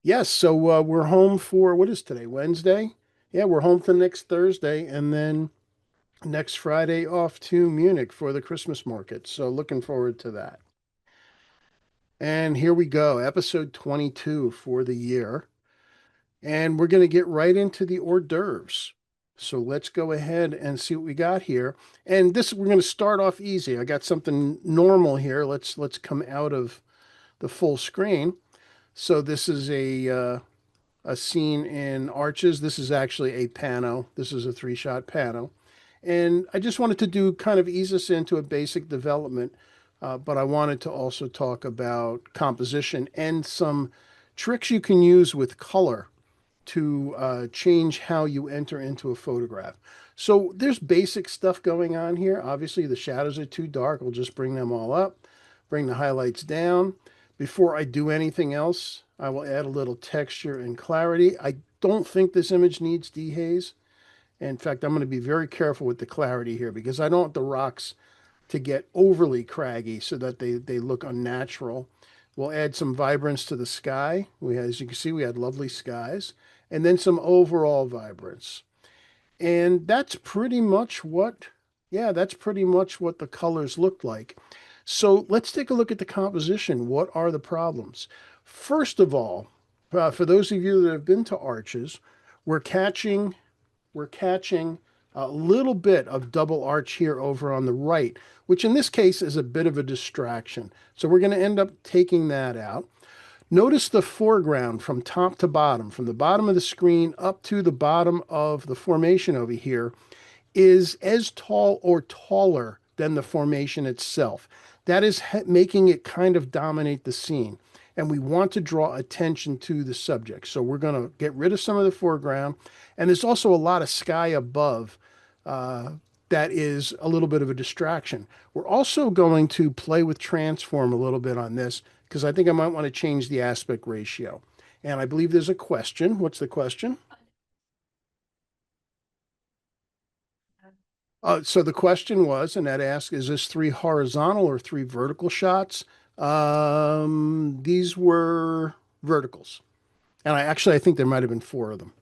Yes, so we're home for what is today? Wednesday? Yeah, we're home for next Thursday and then next Friday off to Munich for the Christmas market. So looking forward to that. And here we go, episode 22 for the year. And we're going to get right into the hors d'oeuvres. So let's go ahead and see what we got here. And this we're going to start off easy. I got something normal here. Let's come out of the full screen. So this is a scene in Arches. This is actually a pano. This is a three-shot pano. And I just wanted to do kind of ease us into a basic development, but I wanted to also talk about composition and some tricks you can use with color to change how you enter into a photograph. So there's basic stuff going on here. Obviously, the shadows are too dark. We'll just bring them all up, bring the highlights down. Before I do anything else, I will add a little texture and clarity. I don't think this image needs dehaze. In fact, I'm going to be very careful with the clarity here because I don't want the rocks to get overly craggy so that they look unnatural. We'll add some vibrance to the sky. As you can see, we had lovely skies, and then some overall vibrance. And that's pretty much yeah, that's pretty much what the colors look like. So let's take a look at the composition. What are the problems? First of all, for those of you that have been to Arches, we're catching we're catching a little bit of double arch here over on the right, which in this case is a bit of a distraction. So we're going to end up taking that out. Notice the foreground from top to bottom, from the bottom of the screen up to the bottom of the formation over here, is as tall or taller than the formation itself. That is making it kind of dominate the scene. And we want to draw attention to the subject. So we're going to get rid of some of the foreground. And there's also a lot of sky above uh, that is a little bit of a distraction. We're also going to play with transform a little bit on this because I think I might want to change the aspect ratio. And I believe there's a question. What's the question? So the question was, and that asked, is this three horizontal or three vertical shots? These were verticals. And I think there might have been four of them.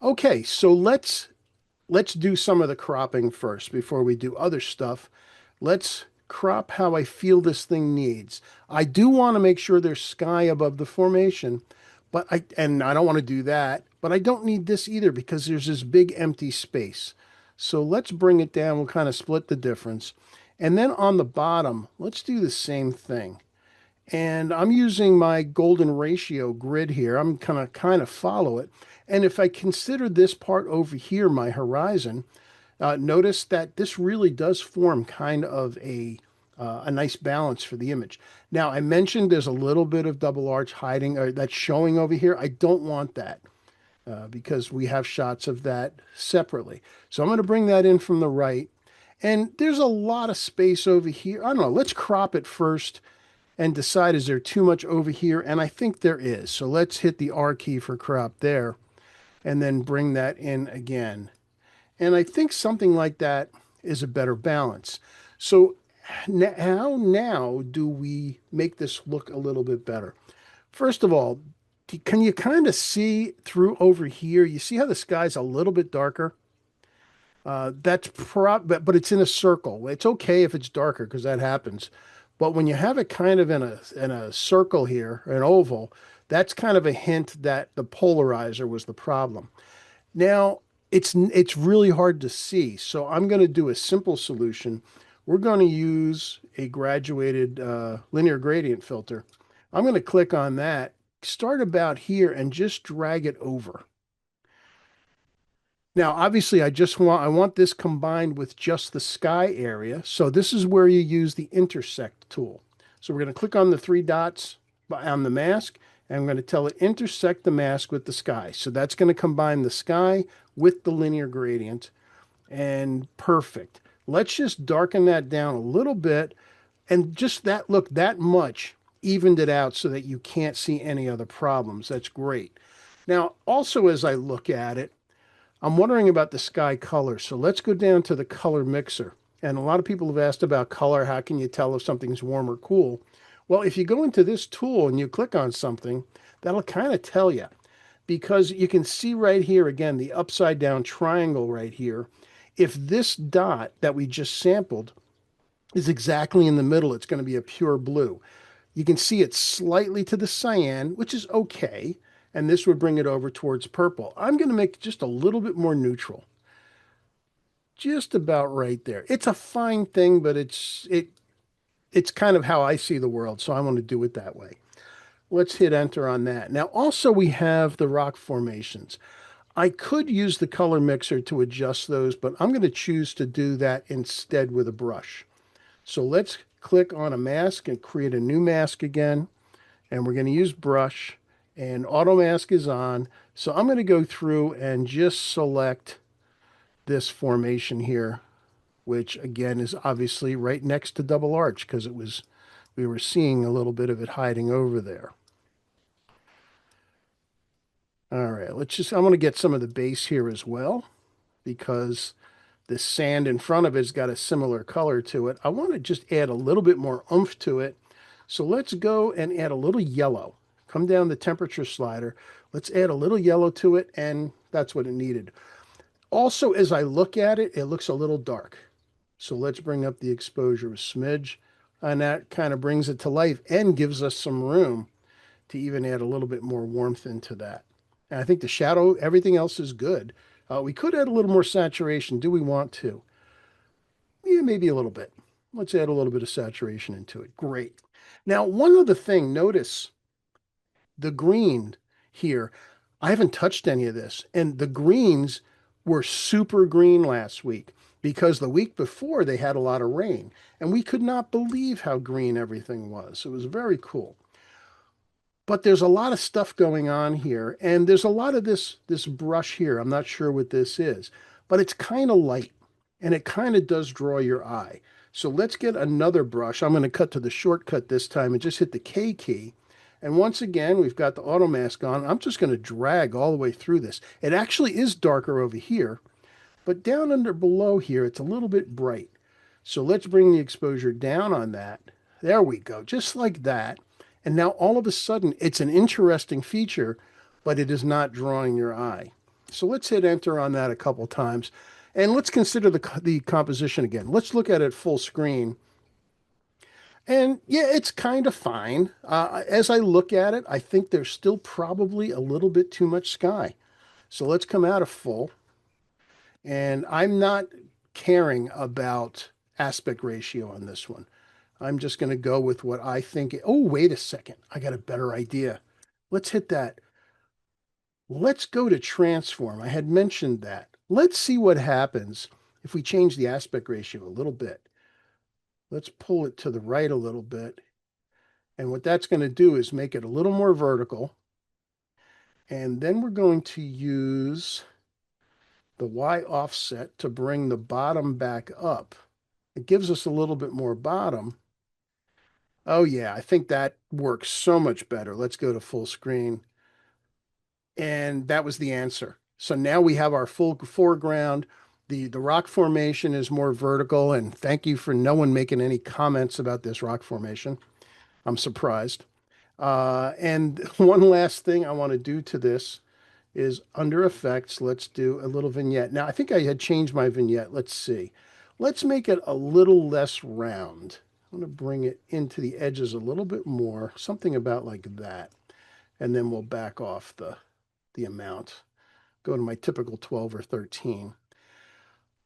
Okay, so let's do some of the cropping first before we do other stuff. Let's crop how I feel this thing needs. I do want to make sure there's sky above the formation, and I don't want to do that, but I don't need this either because there's this big empty space. So let's bring it down. We'll kind of split the difference. And then on the bottom, let's do the same thing. And I'm using my golden ratio grid here. I'm kind of follow it. And if I consider this part over here, my horizon, notice that this really does form kind of a nice balance for the image. Now, I mentioned there's a little bit of double arch hiding or that's showing over here. I don't want that because we have shots of that separately. So I'm going to bring that in from the right. And there's a lot of space over here. I don't know. Let's crop it first and decide is there too much over here? And I think there is. So let's hit the R key for crop there and then bring that in again. And I think something like that is a better balance. So how now do we make this look a little bit better? First of all, can you kind of see through over here? You see how the sky's a little bit darker? But it's in a circle. It's okay if it's darker because that happens. But when you have it kind of in a circle here, an oval, that's kind of a hint that the polarizer was the problem. Now, it's really hard to see, so I'm going to do a simple solution. We're going to use a graduated linear gradient filter. I'm going to click on that, start about here, and just drag it over. Now, obviously, I want this combined with just the sky area. So this is where you use the intersect tool. So we're going to click on the three dots on the mask, and I'm going to tell it intersect the mask with the sky. So that's going to combine the sky with the linear gradient, and perfect. Let's just darken that down a little bit, and just that look that much evened it out so that you can't see any other problems. That's great. Now, also as I look at it, I'm wondering about the sky color. So let's go down to the color mixer. And a lot of people have asked about color. How can you tell if something's warm or cool? Well, if you go into this tool and you click on something, That'll kind of tell you because you can see right here again the upside down triangle right here. If this dot that we just sampled is exactly in the middle, it's going to be a pure blue. You can see it slightly to the cyan, which is okay, and this would bring it over towards purple. I'm going to make it just a little bit more neutral, just about right there. It's a fine thing, but it's kind of how I see the world, so I want to do it that way. Let's hit enter on that. Now, also we have the rock formations. I could use the color mixer to adjust those, but I'm going to choose to do that instead with a brush. So let's click on a mask and create a new mask again. And we're going to use brush and auto mask is on. So I'm going to go through and just select this formation here, which again is obviously right next to double arch because we were seeing a little bit of it hiding over there. All right, I'm going to get some of the base here as well because the sand in front of it's got a similar color to it. I want to just add a little bit more oomph to it. So let's go and add a little yellow. Come down the temperature slider. Let's add a little yellow to it, and that's what it needed. Also, as I look at it, it looks a little dark. So let's bring up the exposure a smidge, and that kind of brings it to life and gives us some room to even add a little bit more warmth into that. And I think the shadow, everything else is good. We could add a little more saturation. Do we want to? Yeah, maybe a little bit. Let's add a little bit of saturation into it. Great. Now, one other thing, notice the green here. I haven't touched any of this, and the greens were super green last week because the week before they had a lot of rain, and we could not believe how green everything was. It was very cool. But there's a lot of stuff going on here, and there's a lot of this brush here. I'm not sure what this is, but it's kind of light, and it kind of does draw your eye. So let's get another brush. I'm going to cut to the shortcut this time and just hit the K key. And once again, we've got the auto mask on. I'm just going to drag all the way through this. It actually is darker over here, but down under below here, it's a little bit bright. So let's bring the exposure down on that. There we go, just like that. And now all of a sudden, it's an interesting feature, but it is not drawing your eye. So let's hit enter on that a couple times. And let's consider the composition again. Let's look at it full screen. And yeah, it's kind of fine. As I look at it, I think there's still probably a little bit too much sky. So let's come out of full. And I'm not caring about aspect ratio on this one. I'm just going to go with what I think. Oh, wait a second. I got a better idea. Let's hit that. Let's go to transform. I had mentioned that. Let's see what happens if we change the aspect ratio a little bit. Let's pull it to the right a little bit. And what that's going to do is make it a little more vertical. And then we're going to use the Y offset to bring the bottom back up. It gives us a little bit more bottom. Oh yeah, I think that works so much better. Let's go to full screen. And that was the answer. So now we have our full foreground. The rock formation is more vertical, and thank you for no one making any comments about this rock formation. I'm surprised. And one last thing I want to do to this is under effects, let's do a little vignette. Now, I think I had changed my vignette. Let's see. Let's make it a little less round. I'm going to bring it into the edges a little bit more, something about like that. And then we'll back off the amount. Go to my typical 12 or 13.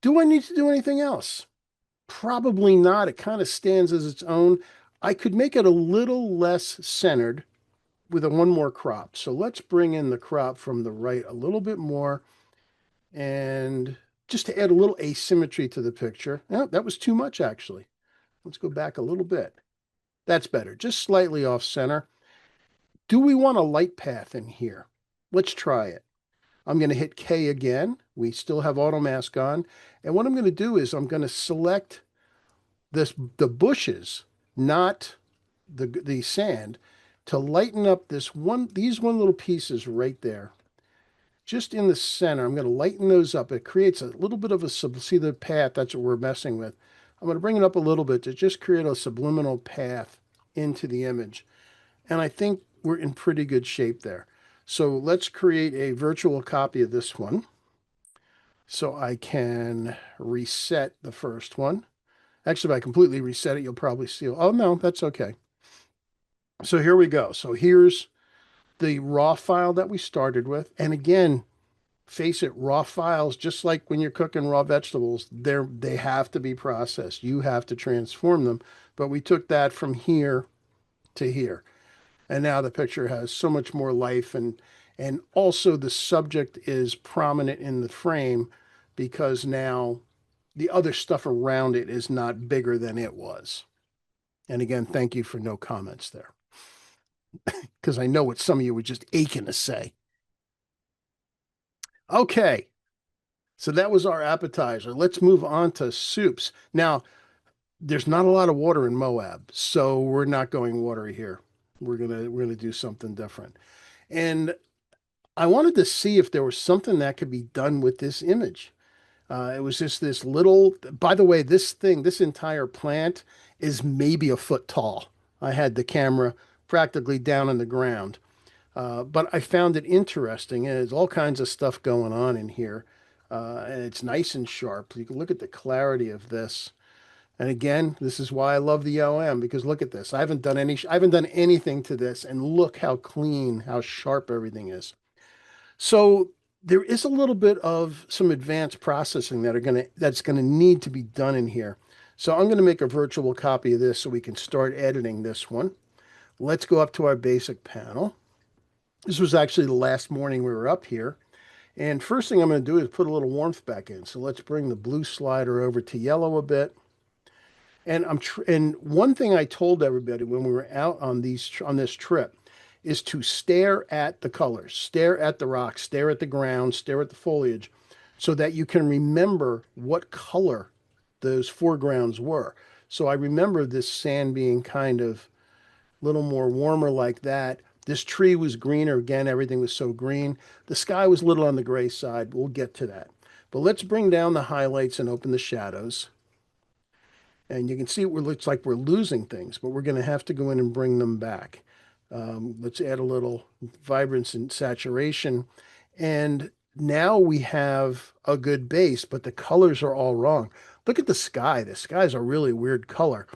Do I need to do anything else? Probably not. It kind of stands as its own. I could make it a little less centered with a one more crop. So let's bring in the crop from the right a little bit more and just to add a little asymmetry to the picture. No, that was too much actually. Let's go back a little bit. That's better, just slightly off center. Do we want a light path in here? Let's try it. I'm going to hit K again. We still have auto mask on. And what I'm going to do is I'm going to select the bushes, not the sand, to lighten up these one little pieces right there. Just in the center, I'm going to lighten those up. It creates a little bit of see the path, that's what we're messing with. I'm going to bring it up a little bit to just create a subliminal path into the image. And I think we're in pretty good shape there. So let's create a virtual copy of this one. So I can reset the first one. Actually, if I completely reset it, you'll probably see, oh no, that's okay. So here we go. So here's the raw file that we started with. And again, face it, raw files, just like when you're cooking raw vegetables, they have to be processed. You have to transform them. But we took that from here to here. And now the picture has so much more life, and also the subject is prominent in the frame because now the other stuff around it is not bigger than it was. And again, thank you for no comments there, because I know what some of you were just aching to say. Okay, so that was our appetizer. Let's move on to soups. Now, there's not a lot of water in Moab, so we're not going watery here. We're gonna do something different. And I wanted to see if there was something that could be done with this image. It was just this little, by the way, this entire plant is maybe a foot tall. I had the camera practically down in the ground. But I found it interesting. And there's all kinds of stuff going on in here. And it's nice and sharp. You can look at the clarity of this. And again, this is why I love the OM, because look at this. I haven't done anything to this, and look how clean, how sharp everything is. So there is a little bit of some advanced processing that's gonna need to be done in here. So I'm gonna make a virtual copy of this so we can start editing this one. Let's go up to our basic panel. This was actually the last morning we were up here. And first thing I'm going to do is put a little warmth back in. So let's bring the blue slider over to yellow a bit. And and one thing I told everybody when we were out on this trip is to stare at the colors, stare at the rocks, stare at the ground, stare at the foliage, so that you can remember what color those foregrounds were. So I remember this sand being kind of a little more warmer like that. This tree was greener. Again, everything was so green. The sky was a little on the gray side. We'll get to that. But let's bring down the highlights and open the shadows. And you can see it looks like we're losing things, but we're going to have to go in and bring them back. Let's add a little vibrance and saturation. And now we have a good base, but the colors are all wrong. Look at the sky. The sky is a really weird color.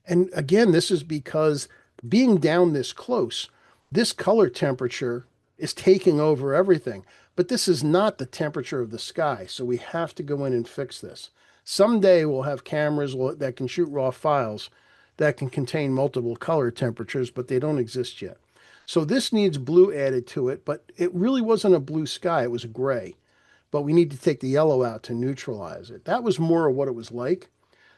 And again, this is because being down this close, this color temperature is taking over everything. But this is not the temperature of the sky, so we have to go in and fix this. Someday we'll have cameras that can shoot raw files that can contain multiple color temperatures, but they don't exist yet. So this needs blue added to it, but it really wasn't a blue sky, it was a gray. But we need to take the yellow out to neutralize it. That was more of what it was like.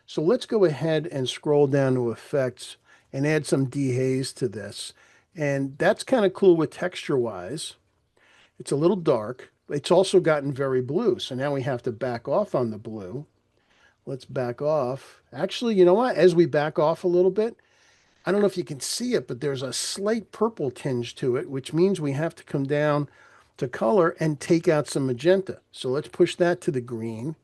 So let's go ahead and scroll down to effects and add some dehaze to this. And that's kind of cool with texture wise. It's a little dark. It's also gotten very blue. So now we have to back off on the blue. Let's back off. Actually, you know what? As we back off a little bit, I don't know if you can see it, but there's a slight purple tinge to it, which means we have to come down to color and take out some magenta. So let's push that to the green,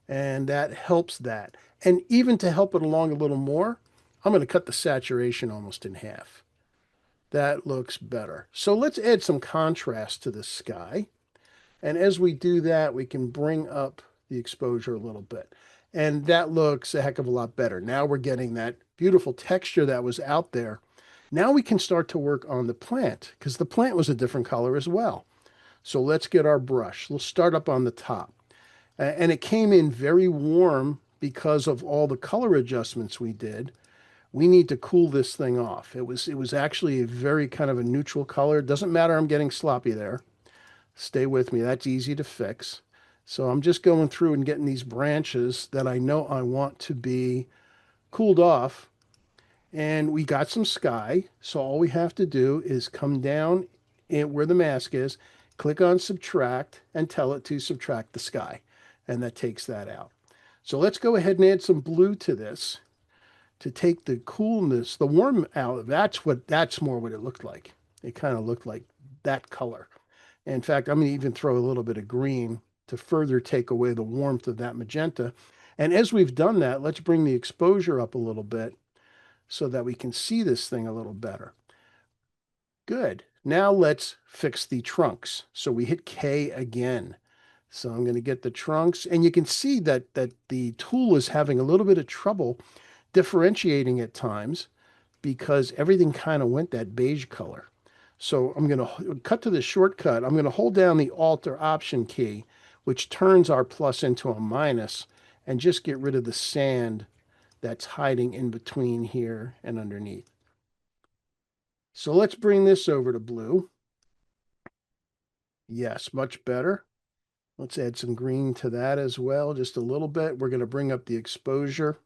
and that helps that. And even to help it along a little more, I'm going to cut the saturation almost in half. That looks better. So let's add some contrast to the sky. And as we do that, we can bring up the exposure a little bit. And that looks a heck of a lot better. Now we're getting that beautiful texture that was out there. Now we can start to work on the plant because the plant was a different color as well. So let's get our brush. We'll start up on the top. And it came in very warm because of all the color adjustments we did. We need to cool this thing off. It was actually a very kind of a neutral color. It doesn't matter, I'm getting sloppy there. Stay with me. That's easy to fix. So I'm just going through and getting these branches that I know I want to be cooled off. And we got some sky. So all we have to do is come down where the mask is, click on subtract, and tell it to subtract the sky. And that takes that out. So let's go ahead and add some blue to this to take the coolness, the warm out. That's more what it looked like. It kind of looked like that color. In fact, I'm going to even throw a little bit of green to further take away the warmth of that magenta. And as we've done that, let's bring the exposure up a little bit so that we can see this thing a little better. Good. Now let's fix the trunks. So we hit K again. So I'm going to get the trunks, and you can see that the tool is having a little bit of trouble differentiating at times because everything kind of went that beige color. So I'm going to cut to the shortcut. I'm going to hold down the Alt or Option key, which turns our plus into a minus, and just get rid of the sand that's hiding in between here and underneath. So let's bring this over to blue. Yes, much better. Let's add some green to that as well, just a little bit. We're going to bring up the exposure.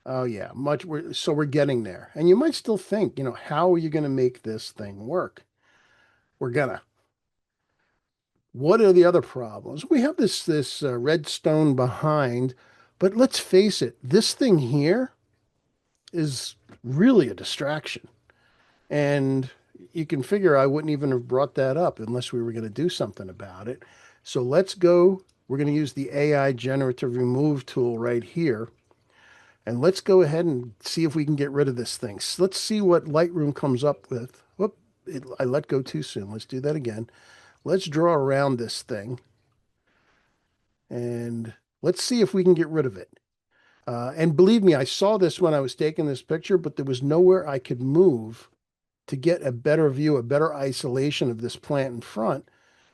Oh yeah, so we're getting there. And you might still think, how are you going to make this thing work? We're gonna. What are the other problems? We have this red stone behind, but let's face it, this thing here is really a distraction. And you can figure I wouldn't even have brought that up unless we were going to do something about it. So let's go. We're going to use the AI generative remove tool right here. And let's go ahead and see if we can get rid of this thing. So let's see what Lightroom comes up with. Whoop, I let go too soon. Let's do that again. Let's draw around this thing and let's see if we can get rid of it. And believe me, I saw this when I was taking this picture, but there was nowhere I could move to get a better view, a better isolation of this plant in front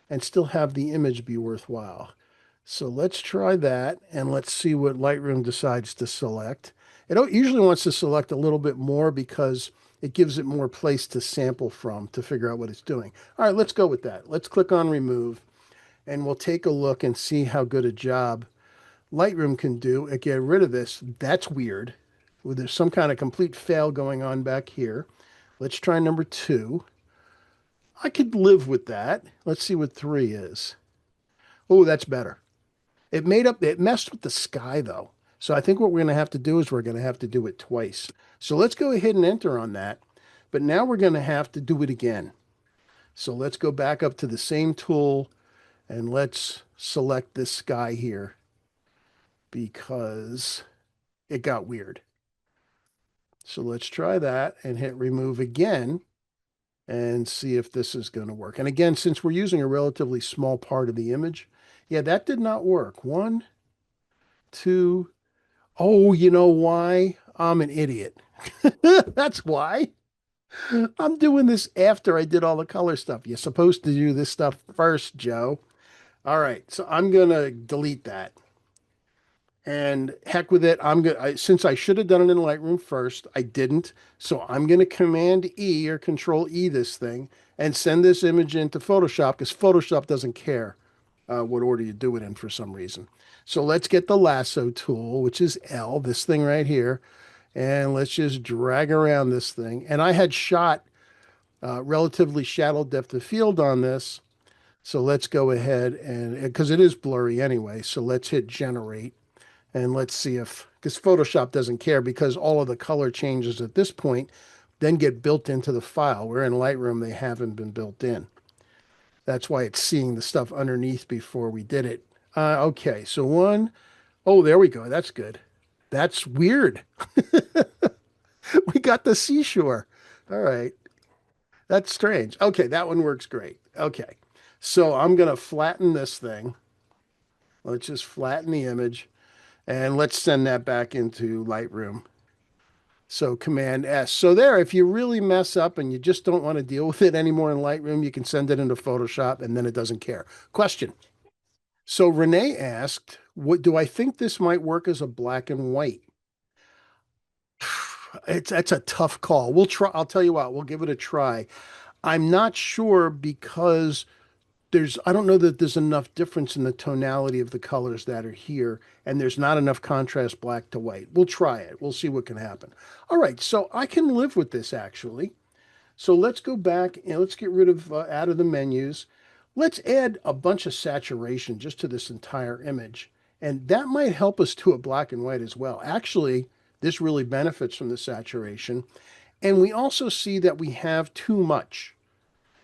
and still have the image be worthwhile. So let's try that and let's see what Lightroom decides to select. It usually wants to select a little bit more because it gives it more place to sample from to figure out what it's doing. All right, let's go with that. Let's click on remove and we'll take a look and see how good a job Lightroom can do at getting rid of this. That's weird. Well, there's some kind of complete fail going on back here. Let's try number 2. I could live with that. Let's see what 3 is. Oh, that's better. It messed with the sky though. So I think what we're going to have to do is we're going to have to do it twice. So let's go ahead and enter on that. But now we're going to have to do it again. So let's go back up to the same tool and let's select this sky here because it got weird. So let's try that and hit remove again and see if this is going to work. And again, since we're using a relatively small part of the image, yeah, that did not work. 1, 2. Oh, you know why? I'm an idiot. That's why. I'm doing this after I did all the color stuff. You're supposed to do this stuff first, Joe. All right, so I'm going to delete that. And heck with it. Since I should have done it in Lightroom first, I didn't. So I'm going to Command E or Control E this thing and send this image into Photoshop because Photoshop doesn't care what order you do it in for some reason. So let's get the lasso tool, which is L, this thing right here, and let's just drag around this thing. And I had shot relatively shallow depth of field on this. So let's go ahead and, because it is blurry anyway, so let's hit generate. And let's see if, because Photoshop doesn't care because all of the color changes at this point then get built into the file, where in Lightroom they haven't been built in. That's why it's seeing the stuff underneath before we did it. Okay, so oh, there we go. That's good. That's weird. We got the seashore. All right. That's strange. Okay, that one works great. Okay. So I'm going to flatten this thing. Let's just flatten the image. And let's send that back into Lightroom. So Command S. So there, if you really mess up and you just don't want to deal with it anymore in Lightroom, you can send it into Photoshop and then it doesn't care. Question. So Renee asked, what do I think this might work as a black and white? That's a tough call. We'll try. I'll tell you what, we'll give it a try. I'm not sure because I don't know that there's enough difference in the tonality of the colors that are here, and there's not enough contrast black to white. We'll try it. We'll see what can happen. All right, so I can live with this actually. So let's go back and let's get rid of out of the menus. Let's add a bunch of saturation just to this entire image. And that might help us to a black and white as well. Actually, this really benefits from the saturation. And we also see that we have too much.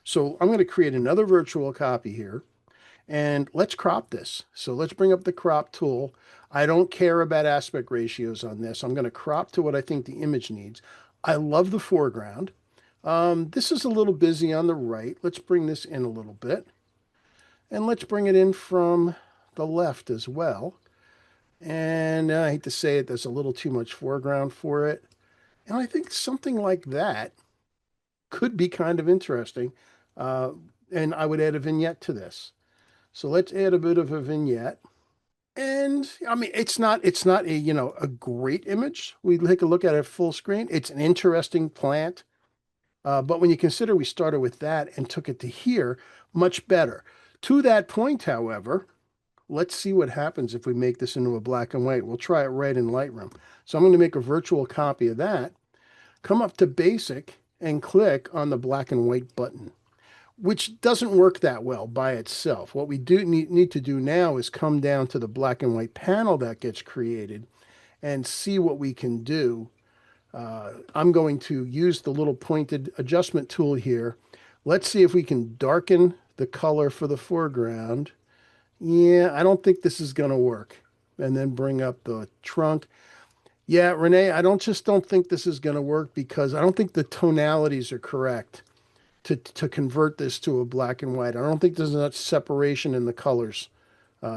So I'm going to create another virtual copy here and let's crop this. So let's bring up the crop tool. I don't care about aspect ratios on this. I'm going to crop to what I think the image needs. I love the foreground. This is a little busy on the right. Let's bring this in a little bit. And let's bring it in from the left as well. And I hate to say it, there's a little too much foreground for it. And I think something like that could be kind of interesting. Uh, and I would add a vignette to this. So let's add a bit of a vignette. And I mean, it's not a, a great image. We take a look at it full screen. It's an interesting plant. But when you consider we started with that and took it to here, much better. To that point, however, let's see what happens if we make this into a black and white. We'll try it right in Lightroom. So I'm going to make a virtual copy of that, come up to Basic, and click on the black and white button, which doesn't work that well by itself. What we do need to do now is come down to the black and white panel that gets created and see what we can do. I'm going to use the little pointed adjustment tool here. Let's see if we can darken the color for the foreground. Yeah, I don't think this is going to work. And then bring up the trunk. Yeah, Renee, I don't think this is going to work because I don't think the tonalities are correct to convert this to a black and white. I don't think there's enough separation in the colors.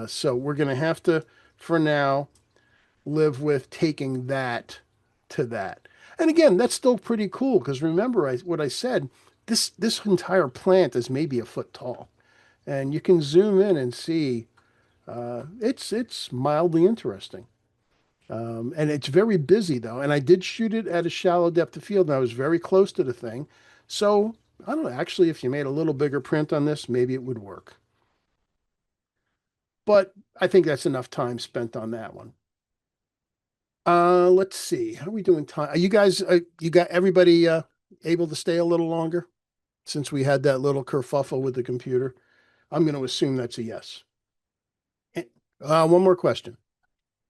So we're going to have to, for now, live with taking that to that. And again, that's still pretty cool because remember what I said, this entire plant is maybe a foot tall. And you can zoom in and see it's mildly interesting. And it's very busy though. And I did shoot it at a shallow depth of field and I was very close to the thing. So I don't know, actually, if you made a little bigger print on this, maybe it would work. But I think that's enough time spent on that one. Let's see. How are we doing time? Are you guys, you got everybody able to stay a little longer since we had that little kerfuffle with the computer? I'm going to assume that's a yes. Eh, one more question.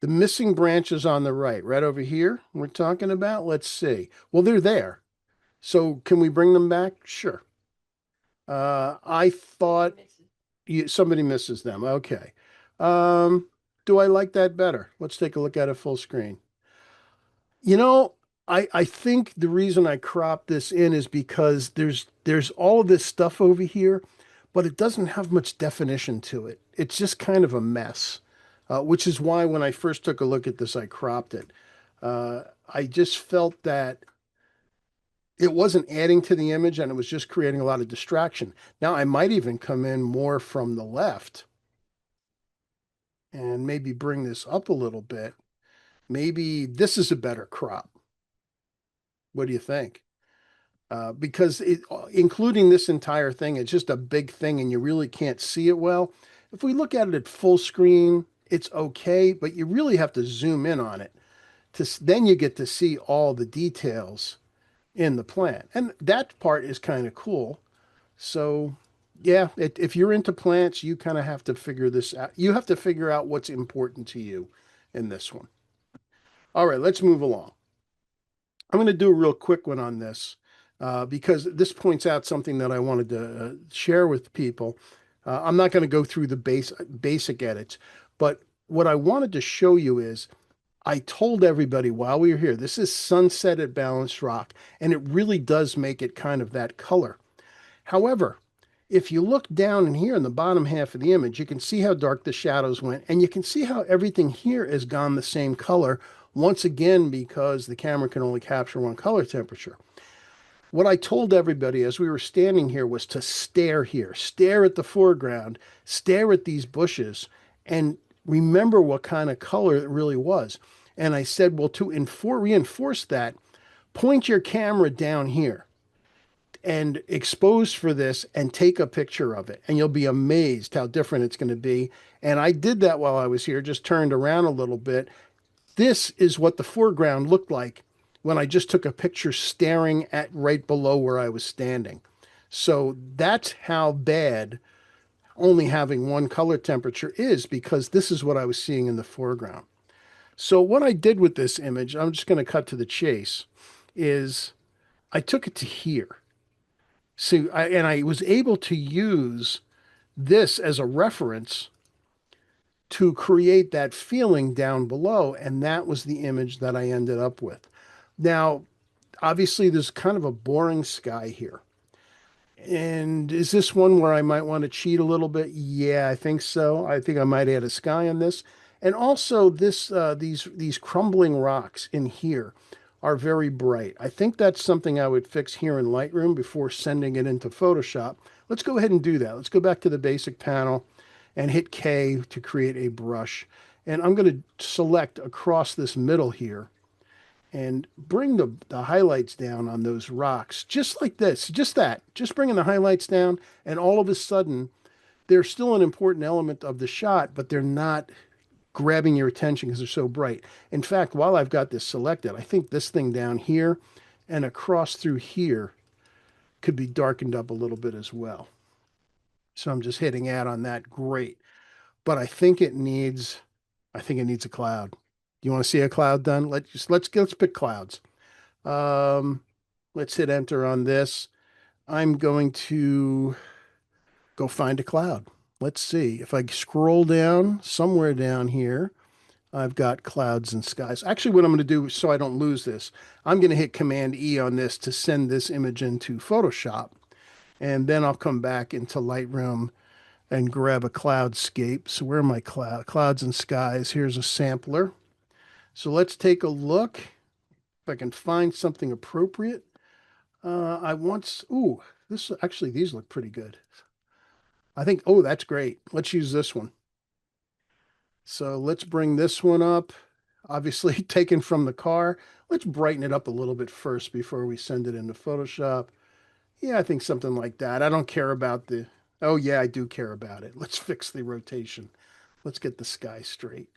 The missing branches on the right over here, we're talking about, let's see. Well, they're there. So can we bring them back? Sure. I thought somebody misses them. Okay. Um, do I like that better? Let's take a look at it full screen. You know, I think the reason I cropped this in is because there's all of this stuff over here, but it doesn't have much definition to it. It's just kind of a mess, which is why when I first took a look at this, I cropped it. I just felt that it wasn't adding to the image and it was just creating a lot of distraction. Now, I might even come in more from the left and maybe bring this up a little bit. Maybe this is a better crop. What do you think? Because including this entire thing, it's just a big thing and you really can't see it well. If we look at it at full screen, it's okay, but you really have to zoom in on it then you get to see all the details in the plant. And that part is kind of cool. So, yeah, if you're into plants, you kind of have to figure this out. You have to figure out what's important to you in this one. All right, let's move along. I'm going to do a real quick one on this because this points out something that I wanted to share with people. I'm not going to go through the basic edits, but what I wanted to show you is I told everybody while we were here, this is sunset at Balanced Rock, and it really does make it kind of that color. However, if you look down in here in the bottom half of the image, you can see how dark the shadows went, and you can see how everything here has gone the same color, once again, because the camera can only capture one color temperature. What I told everybody as we were standing here was to stare here, stare at the foreground, stare at these bushes, and remember what kind of color it really was. And I said, well, to reinforce that, point your camera down here and expose for this and take a picture of it. And you'll be amazed how different it's going to be. And I did that while I was here, just turned around a little bit. This is what the foreground looked like when I just took a picture staring at right below where I was standing. So that's how bad only having one color temperature is because this is what I was seeing in the foreground. So what I did with this image, I'm just going to cut to the chase, is I took it to here. So and I was able to use this as a reference to create that feeling down below, and that was the image that I ended up with. Now, Obviously, there's kind of a boring sky here. And is this one where I might want to cheat a little bit? Yeah, I think so. I think I might add a sky on this. And also these crumbling rocks in here are very bright. I think that's something I would fix here in Lightroom before sending it into Photoshop. Let's go ahead and do that. Let's go back to the basic panel and hit K to create a brush. And I'm going to select across this middle here and bring the highlights down on those rocks, just like this, just that, just bringing the highlights down. And all of a sudden, they're still an important element of the shot, but they're not grabbing your attention because they're so bright. In fact, while I've got this selected, I think this thing down here and across through here could be darkened up a little bit as well. So I'm just hitting add on that. Great. But I think it needs a cloud. Do you want to see a cloud done? Let's pick clouds. Um, let's hit enter on this. I'm going to go find a cloud. Let's see. If I scroll down somewhere down here, I've got clouds and skies. Actually, what I'm going to do so I don't lose this, I'm going to hit Command E on this to send this image into Photoshop. And then I'll come back into Lightroom and grab a cloudscape. So where are my clouds and skies? Here's a sampler. So let's take a look if I can find something appropriate. Ooh, these look pretty good. I think, oh, that's great. Let's use this one. So let's bring this one up. Obviously taken from the car. Let's brighten it up a little bit first before we send it into Photoshop. Yeah, I think something like that. I don't care about oh yeah, I do care about it. Let's fix the rotation. Let's get the sky straight.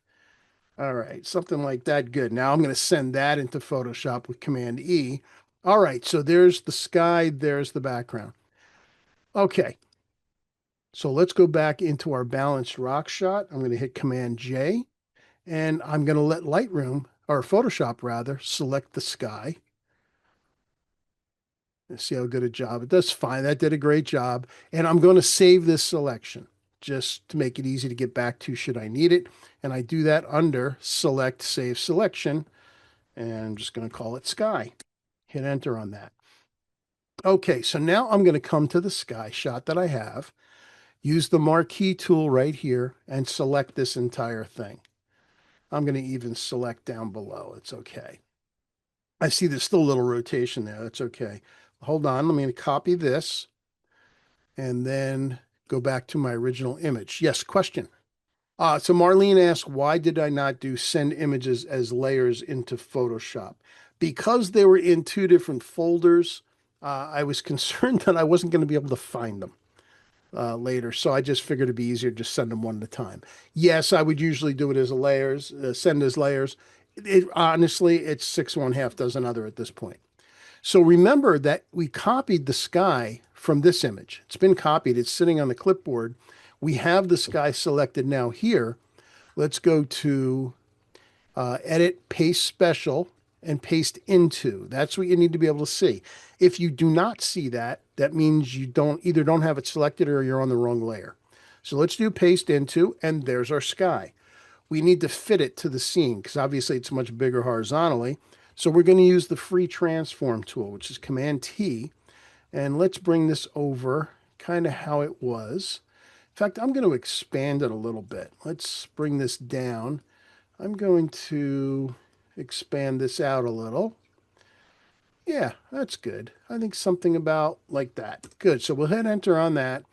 All right, something like that. Good. Now I'm going to send that into Photoshop with Command E. All right, so there's the sky, there's the background. Okay, so let's go back into our balanced rock shot. I'm going to hit Command J, and I'm going to let Lightroom, or Photoshop rather, select the sky. Let's see how good a job. It does fine. That did a great job. And I'm going to save this selection just to make it easy to get back to should I need it. And I do that under Select, Save Selection. And I'm just going to call it Sky. Hit enter on that. Okay, so now I'm going to come to the sky shot that I have, use the marquee tool right here, and select this entire thing. I'm going to even select down below. It's okay. I see there's still a little rotation there. That's okay. Hold on. Let me copy this and then go back to my original image. Yes, question. So Marlene asked, why did I not do send images as layers into Photoshop? Because they were in two different folders, I was concerned that I wasn't going to be able to find them later. So I just figured it'd be easier to just send them one at a time. Yes, I would usually do it as layers, send as layers. Honestly, it's six, one half dozen other at this point. So remember that we copied the sky from this image. It's been copied. It's sitting on the clipboard. We have the sky selected now here. Let's go to Edit, Paste Special, and Paste Into. That's what you need to be able to see. If you do not see that, that means you either don't have it selected or you're on the wrong layer. So let's do Paste Into, and there's our sky. We need to fit it to the scene because obviously it's much bigger horizontally. So we're going to use the free transform tool, which is Command T. And let's bring this over kind of how it was. In fact, I'm going to expand it a little bit. Let's bring this down. I'm going to expand this out a little. Yeah, that's good. I think something about like that. Good. So we'll hit enter on that.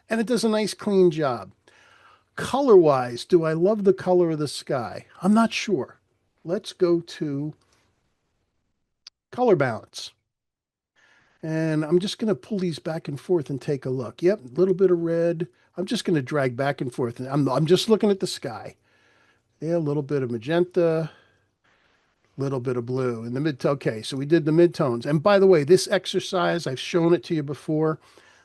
And it does a nice clean job. Color-wise, do I love the color of the sky? I'm not sure. Let's go to color balance. And I'm just going to pull these back and forth and take a look. Yep, a little bit of red. I'm just going to drag back and forth. I'm just looking at the sky. Yeah, a little bit of magenta, a little bit of blue in the mid. Okay, so we did the midtones. And by the way, this exercise, I've shown it to you before.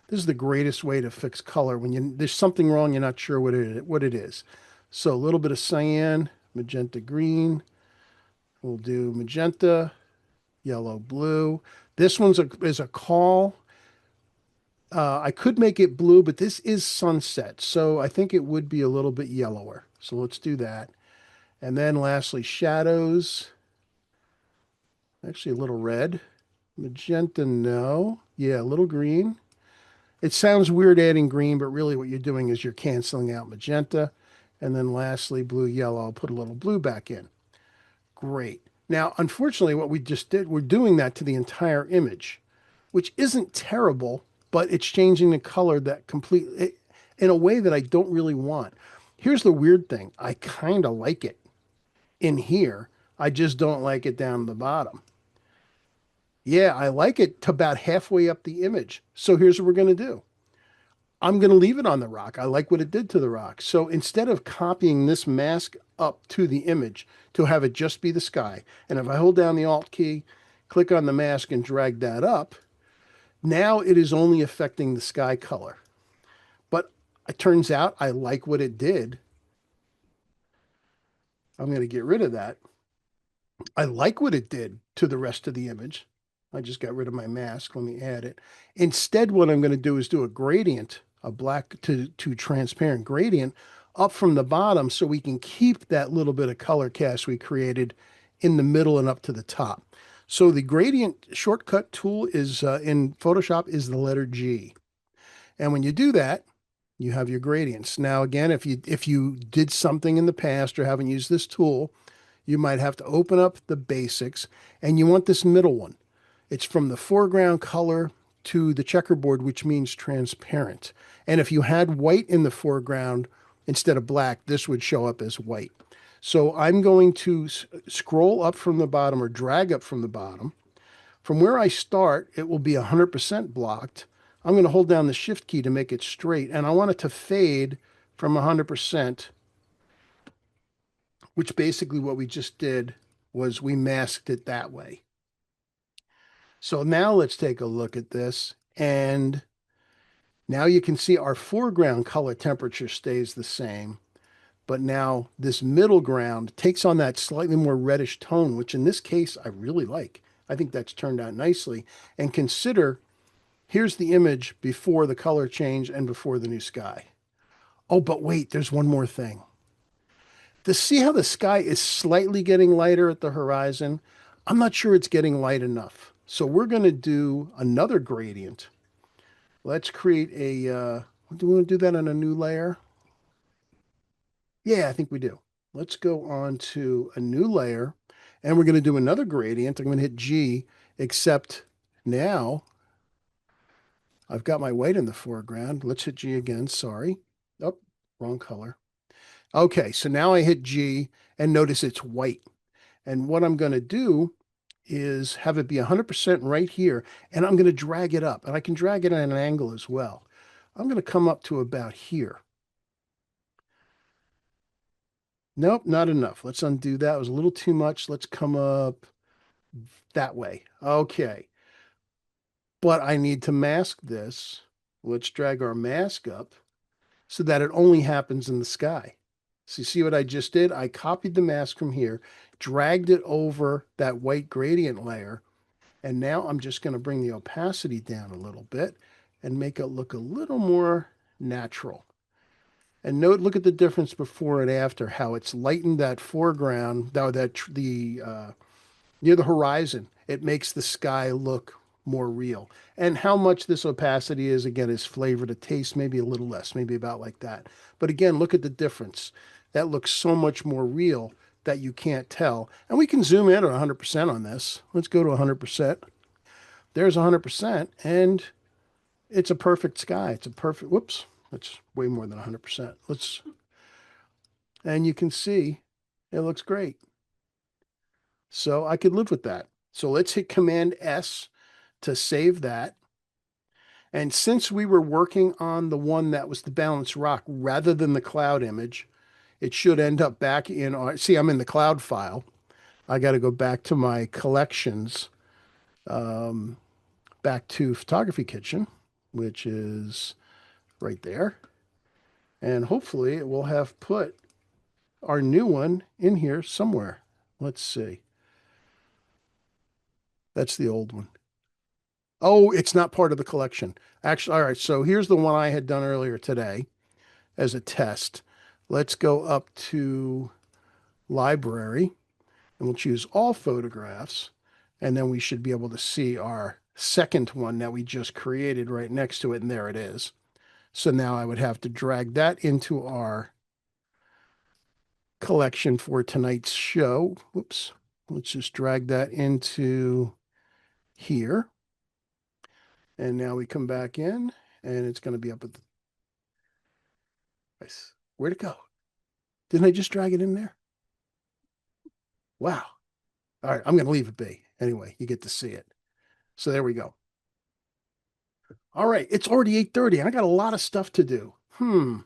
This is the greatest way to fix color when there's something wrong, you're not sure what it is. So a little bit of cyan, magenta green. We'll do magenta, yellow, blue. This is a call. I could make it blue, but this is sunset, so I think it would be a little bit yellower. So let's do that. And then lastly, shadows. Actually, a little red. Magenta, no. Yeah, a little green. It sounds weird adding green, but really what you're doing is you're canceling out magenta. And then lastly, blue, yellow. I'll put a little blue back in. Great. Now, unfortunately, what we just did, we're doing that to the entire image, which isn't terrible, but it's changing the color that completely, in a way that I don't really want. Here's the weird thing. I kind of like it in here. I just don't like it down the bottom. Yeah, I like it to about halfway up the image. So here's what we're going to do. I'm going to leave it on the rock. I like what it did to the rock. So instead of copying this mask up to the image to have it just be the sky, and if I hold down the Alt key, click on the mask and drag that up, now it is only affecting the sky color. But it turns out I like what it did. I'm going to get rid of that. I like what it did to the rest of the image. I just got rid of my mask. Let me add it. Instead, what I'm going to do is do a gradient, a black to transparent gradient up from the bottom so we can keep that little bit of color cast we created in the middle and up to the top. So the gradient shortcut tool is in Photoshop is the letter G. And when you do that, you have your gradients. Now, again, if you did something in the past or haven't used this tool, you might have to open up the basics and you want this middle one. It's from the foreground color to the checkerboard, which means transparent. And if you had white in the foreground instead of black, this would show up as white. So I'm going to scroll up from the bottom or drag up from the bottom. From where I start, it will be 100% blocked. I'm going to hold down the shift key to make it straight, and I want it to fade from 100%, which basically what we just did was we masked it that way. So now let's take a look at this. And now you can see our foreground color temperature stays the same. But now this middle ground takes on that slightly more reddish tone, which in this case I really like. I think that's turned out nicely. And consider, here's the image before the color change and before the new sky. Oh, but wait, there's one more thing. To see how the sky is slightly getting lighter at the horizon, I'm not sure it's getting light enough. So we're going to do another gradient. Let's create do we want to do that on a new layer? Yeah, I think we do. Let's go on to a new layer and we're going to do another gradient. I'm going to hit G, except now I've got my white in the foreground. Let's hit G again. Sorry. Oh, wrong color. Okay, so now I hit G and notice it's white. And what I'm going to do is have it be 100% right here, and I'm going to drag it up. And I can drag it at an angle as well. I'm going to come up to about here. Nope, not enough. Let's undo that. It was a little too much. Let's come up that way. Okay. But I need to mask this. Let's drag our mask up so that it only happens in the sky. So you see what I just did? I copied the mask from here, dragged it over that white gradient layer, and now I'm just going to bring the opacity down a little bit and make it look a little more natural. And note, look at the difference before and after, how it's lightened that foreground, near the horizon. It makes the sky look more real. And how much this opacity is, again, is flavor to taste, maybe a little less, maybe about like that. But again, look at the difference. That looks so much more real that you can't tell. And we can zoom in at 100% on this. Let's go to 100%. There's 100%, and it's a perfect sky. It's a perfect, whoops, that's way more than 100%. And you can see it looks great. So I could live with that. So let's hit Command S to save that. And since we were working on the one that was the balanced rock rather than the cloud image, it should end up back in our, see, I'm in the cloud file. I got to go back to my collections, um, back to Photography Kitchen, which is right there. And hopefully it will have put our new one in here somewhere. Let's see. That's the old one. Oh, it's not part of the collection. Actually, all right. So here's the one I had done earlier today as a test. Let's go up to library and we'll choose all photographs. And then we should be able to see our second one that we just created right next to it. And there it is. So now I would have to drag that into our collection for tonight's show. Oops. Let's just drag that into here. And now we come back in and it's going to be up at the, where'd it go? Didn't I just drag it in there? Wow. All right. I'm going to leave it be. Anyway, you get to see it. So there we go. All right. It's already 8:30 and I got a lot of stuff to do. You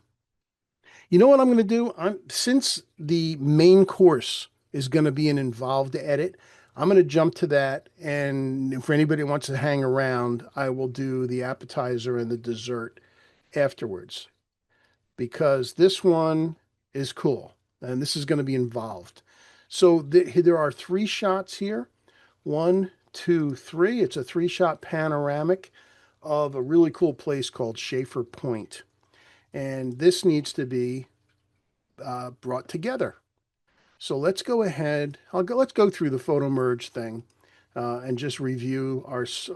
know what I'm going to do? Since the main course is going to be an involved edit, I'm going to jump to that. And for anybody who wants to hang around, I will do the appetizer and the dessert afterwards because this one is cool and this is going to be involved. So there are three shots here. One, two, three. It's a three-shot panoramic of a really cool place called Schaefer Point. And this needs to be brought together. So let's go ahead. Let's go through the photo merge thing and just review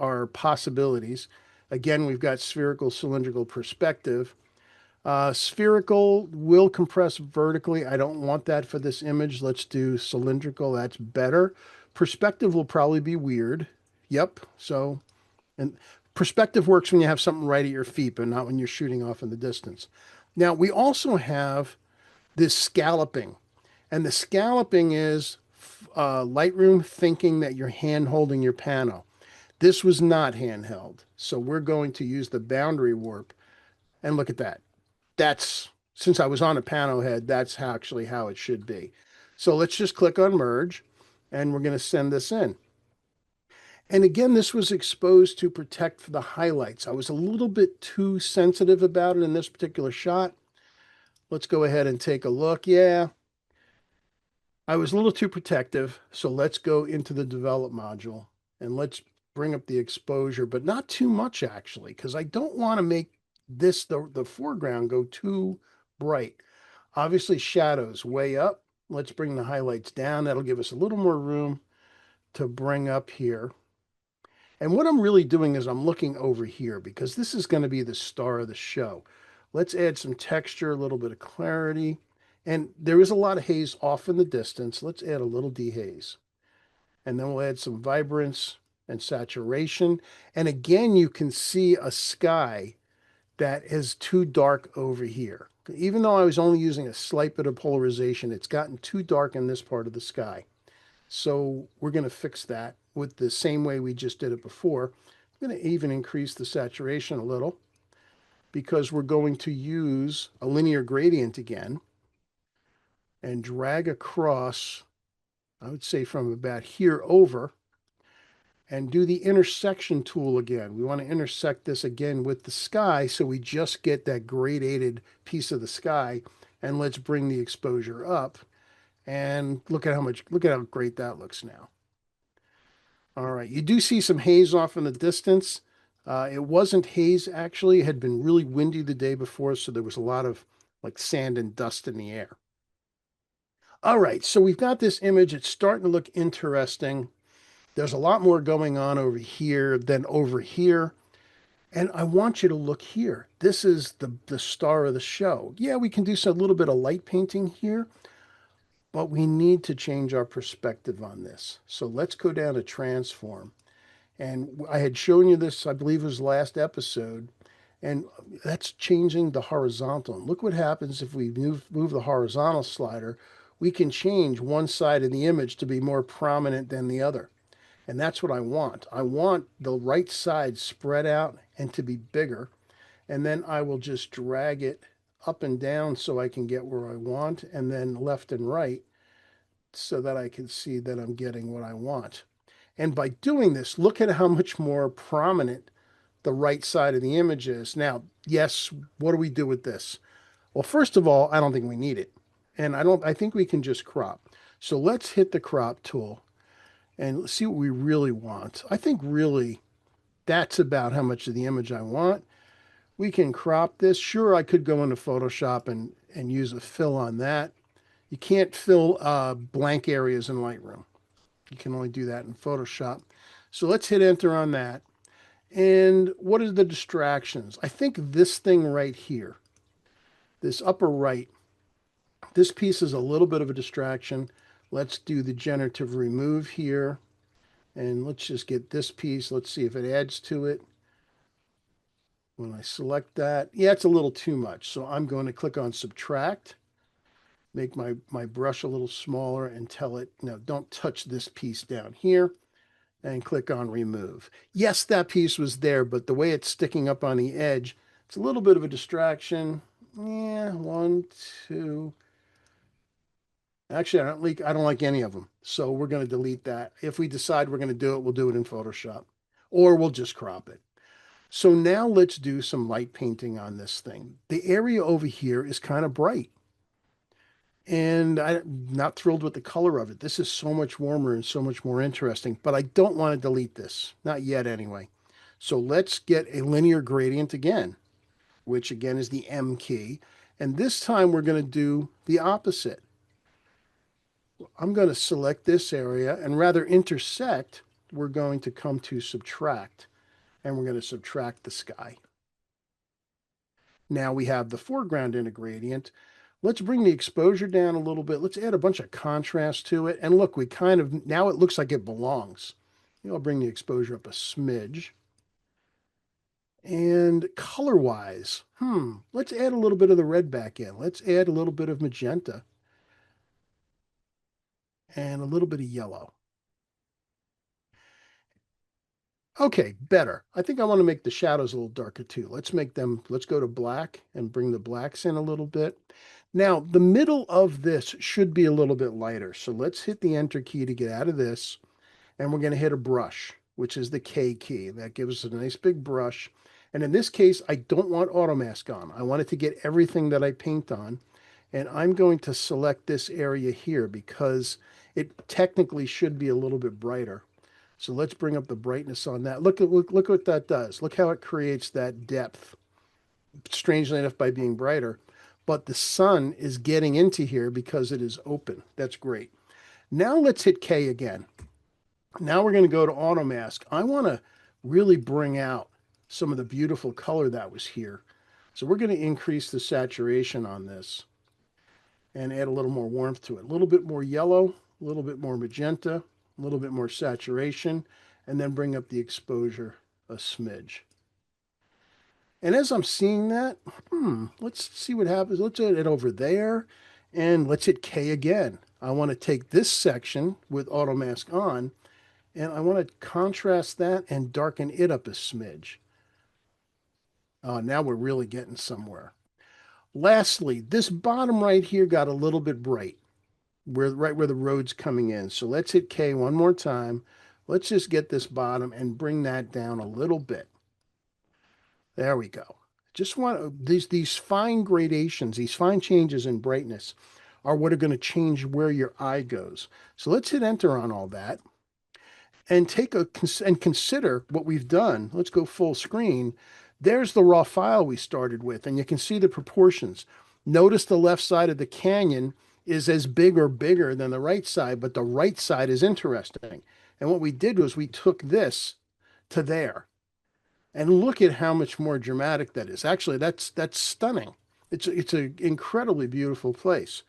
our possibilities. Again, we've got spherical, cylindrical perspective. Spherical will compress vertically. I don't want that for this image. Let's do cylindrical. That's better. Perspective will probably be weird. Yep. So, and perspective works when you have something right at your feet, but not when you're shooting off in the distance. Now, we also have this scalloping. And the scalloping is Lightroom thinking that you're hand holding your panel. This was not handheld. So we're going to use the boundary warp. And look at that. That's, since I was on a panel head, that's actually how it should be. So let's just click on merge and we're going to send this in. And again, this was exposed to protect the highlights. I was a little bit too sensitive about it in this particular shot. Let's go ahead and take a look. Yeah, I was a little too protective. So let's go into the develop module and let's bring up the exposure, but not too much actually, because I don't want to make this, the foreground, go too bright. Obviously shadows way up. Let's bring the highlights down. That'll give us a little more room to bring up here. And what I'm really doing is I'm looking over here because this is going to be the star of the show. Let's add some texture, a little bit of clarity. And there is a lot of haze off in the distance. Let's add a little dehaze. And then we'll add some vibrance and saturation. And again, you can see a sky that is too dark over here. Even though I was only using a slight bit of polarization, it's gotten too dark in this part of the sky. So we're going to fix that with the same way we just did it before. I'm going to even increase the saturation a little because we're going to use a linear gradient again and drag across, I would say from about here over, and do the intersection tool again. We want to intersect this again with the sky so we just get that gradated piece of the sky. And let's bring the exposure up and look at how great that looks now. All right, you do see some haze off in the distance. It wasn't haze actually. It had been really windy the day before, so there was a lot of like sand and dust in the air. All right, so we've got this image. It's starting to look interesting. There's a lot more going on over here than over here. And I want you to look here. This is the star of the show. Yeah, we can do a little bit of light painting here, but we need to change our perspective on this. So let's go down to transform. And I had shown you this, I believe it was last episode, and that's changing the horizontal. And look what happens if we move the horizontal slider. We can change one side of the image to be more prominent than the other. And that's what I want. I want the right side spread out and to be bigger. And then I will just drag it up and down so I can get where I want, and then left and right so that I can see that I'm getting what I want. And by doing this, look at how much more prominent the right side of the image is. Now, yes, what do we do with this? Well, first of all, I don't think we need it. And I think we can just crop. So let's hit the crop tool and see what we really want. I think really that's about how much of the image I want. We can crop this. Sure, I could go into Photoshop and use a fill on that. You can't fill blank areas in Lightroom. You can only do that in Photoshop. So let's hit enter on that. And what are the distractions? I think this thing right here, this upper right, this piece is a little bit of a distraction. Let's do the generative remove here. And let's just get this piece. Let's see if it adds to it. When I select that, yeah, it's a little too much. So I'm going to click on subtract, make my brush a little smaller and tell it, no, don't touch this piece down here, and click on remove. Yes, that piece was there, but the way it's sticking up on the edge, it's a little bit of a distraction. Yeah, one, two. Actually, I don't like any of them. So we're going to delete that. If we decide we're going to do it, we'll do it in Photoshop, or we'll just crop it. So now let's do some light painting on this thing. The area over here is kind of bright, and I'm not thrilled with the color of it. This is so much warmer and so much more interesting, but I don't want to delete this. Not yet anyway. So let's get a linear gradient again, which again is the M key. And this time we're going to do the opposite. I'm going to select this area, and rather intersect, we're going to come to subtract, and we're going to subtract the sky. Now we have the foreground in a gradient. Let's bring the exposure down a little bit. Let's add a bunch of contrast to it. And look, we kind of, now it looks like it belongs. I'll bring the exposure up a smidge. And color-wise, let's add a little bit of the red back in. Let's add a little bit of magenta and a little bit of yellow. Okay, better. I think I want to make the shadows a little darker too. Let's go to black and bring the blacks in a little bit. Now, the middle of this should be a little bit lighter. So let's hit the enter key to get out of this. And we're going to hit a brush, which is the K key. That gives us a nice big brush. And in this case, I don't want auto mask on. I want it to get everything that I paint on. And I'm going to select this area here because it technically should be a little bit brighter. So let's bring up the brightness on that. Look what that does. Look how it creates that depth, strangely enough, by being brighter. But the sun is getting into here because it is open. That's great. Now let's hit K again. Now we're going to go to auto mask. I want to really bring out some of the beautiful color that was here. So we're going to increase the saturation on this and add a little more warmth to it. A little bit more yellow, a little bit more magenta, a little bit more saturation, and then bring up the exposure a smidge. And as I'm seeing that, let's see what happens. Let's hit it over there, and let's hit K again. I want to take this section with auto mask on, and I want to contrast that and darken it up a smidge. Now we're really getting somewhere. Lastly, this bottom right here got a little bit bright, right where the road's coming in. So let's hit K one more time. Let's just get this bottom and bring that down a little bit. There we go. Just want these fine gradations, these fine changes in brightness are what are going to change where your eye goes. So let's hit enter on all that and consider what we've done. Let's go full screen. There's the raw file we started with, and you can see the proportions. Notice the left side of the canyon is as big or bigger than the right side, but the right side is interesting. And what we did was we took this to there. And look at how much more dramatic that is. Actually, that's stunning. It's an incredibly beautiful place.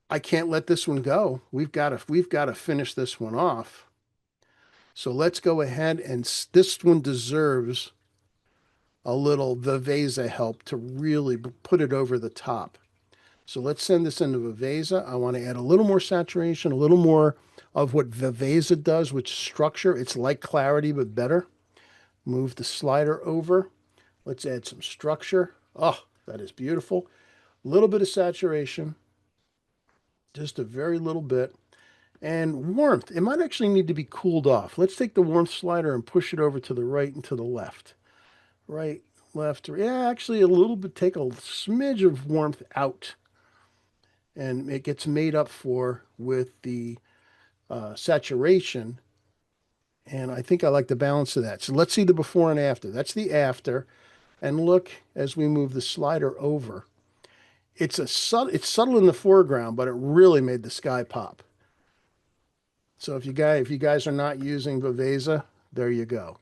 I can't let this one go. We've got to finish this one off. So let's go ahead, and this one deserves a little Viveza help to really put it over the top. So let's send this into Viveza. I want to add a little more saturation, a little more of what Viveza does, which structure. It's like clarity, but better. Move the slider over. Let's add some structure. Oh, that is beautiful. A little bit of saturation, just a very little bit. And warmth, it might actually need to be cooled off. Let's take the warmth slider and push it over to the right and to the left. Right, left, yeah, actually a little bit, take a smidge of warmth out. And it gets made up for with the saturation. And I think I like the balance of that. So let's see the before and after. That's the after. And look, as we move the slider over, it's subtle in the foreground, but it really made the sky pop. So if you guys are not using Viveza, there you go.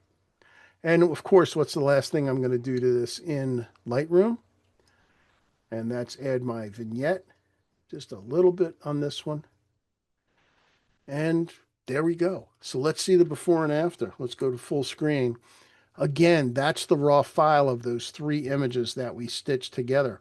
And of course, what's the last thing I'm going to do to this in Lightroom? And that's add my vignette, just a little bit on this one. And there we go. So let's see the before and after. Let's go to full screen. Again, that's the raw file of those three images that we stitched together.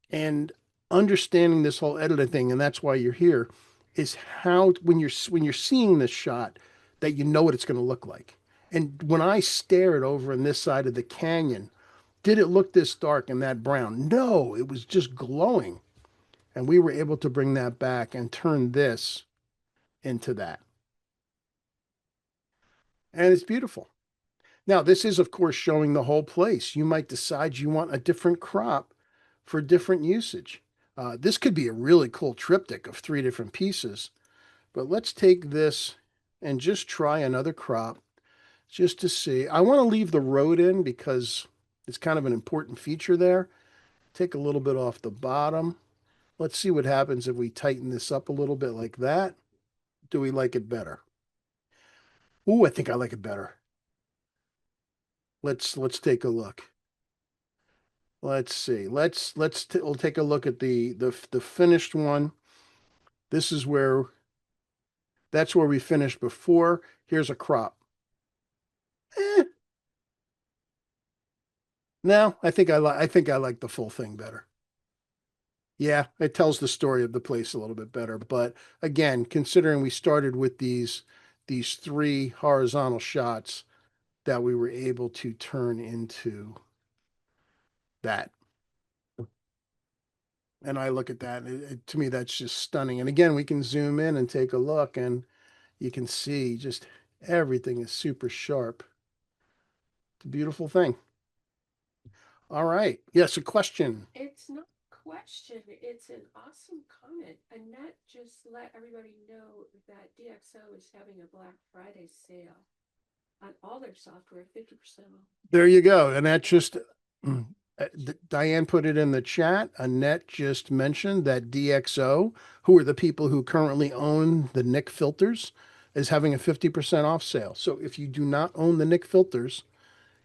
And understanding this whole editing thing, and that's why you're here, is how when you're seeing this shot, that you know what it's going to look like. And when I stared over on this side of the canyon, did it look this dark and that brown? No, it was just glowing. And we were able to bring that back and turn this into that. And it's beautiful. Now, this is, of course, showing the whole place. You might decide you want a different crop for different usage. This could be a really cool triptych of three different pieces, but let's take this and just try another crop just to see. I want to leave the road in because it's kind of an important feature there. Take a little bit off the bottom. Let's see what happens if we tighten this up a little bit like that. Do we like it better? Ooh, I think I like it better. Let's take a look. Let's see. We'll take a look at the finished one. This is where that's where we finished before. Here's a crop. Eh, no, I think I like the full thing better. Yeah, it tells the story of the place a little bit better. But again, considering we started with these three horizontal shots that we were able to turn into that. And I look at that, and to me, that's just stunning. And again, we can zoom in and take a look, and you can see just everything is super sharp. It's a beautiful thing. All right. Yes, a question. It's not a question, it's an awesome comment. Annette just let everybody know that DxO is having a Black Friday sale on all their software, 50% off. There you go. And that just, Diane put it in the chat. Annette just mentioned that DxO, who are the people who currently own the Nick filters, is having a 50% off sale. So if you do not own the Nick filters,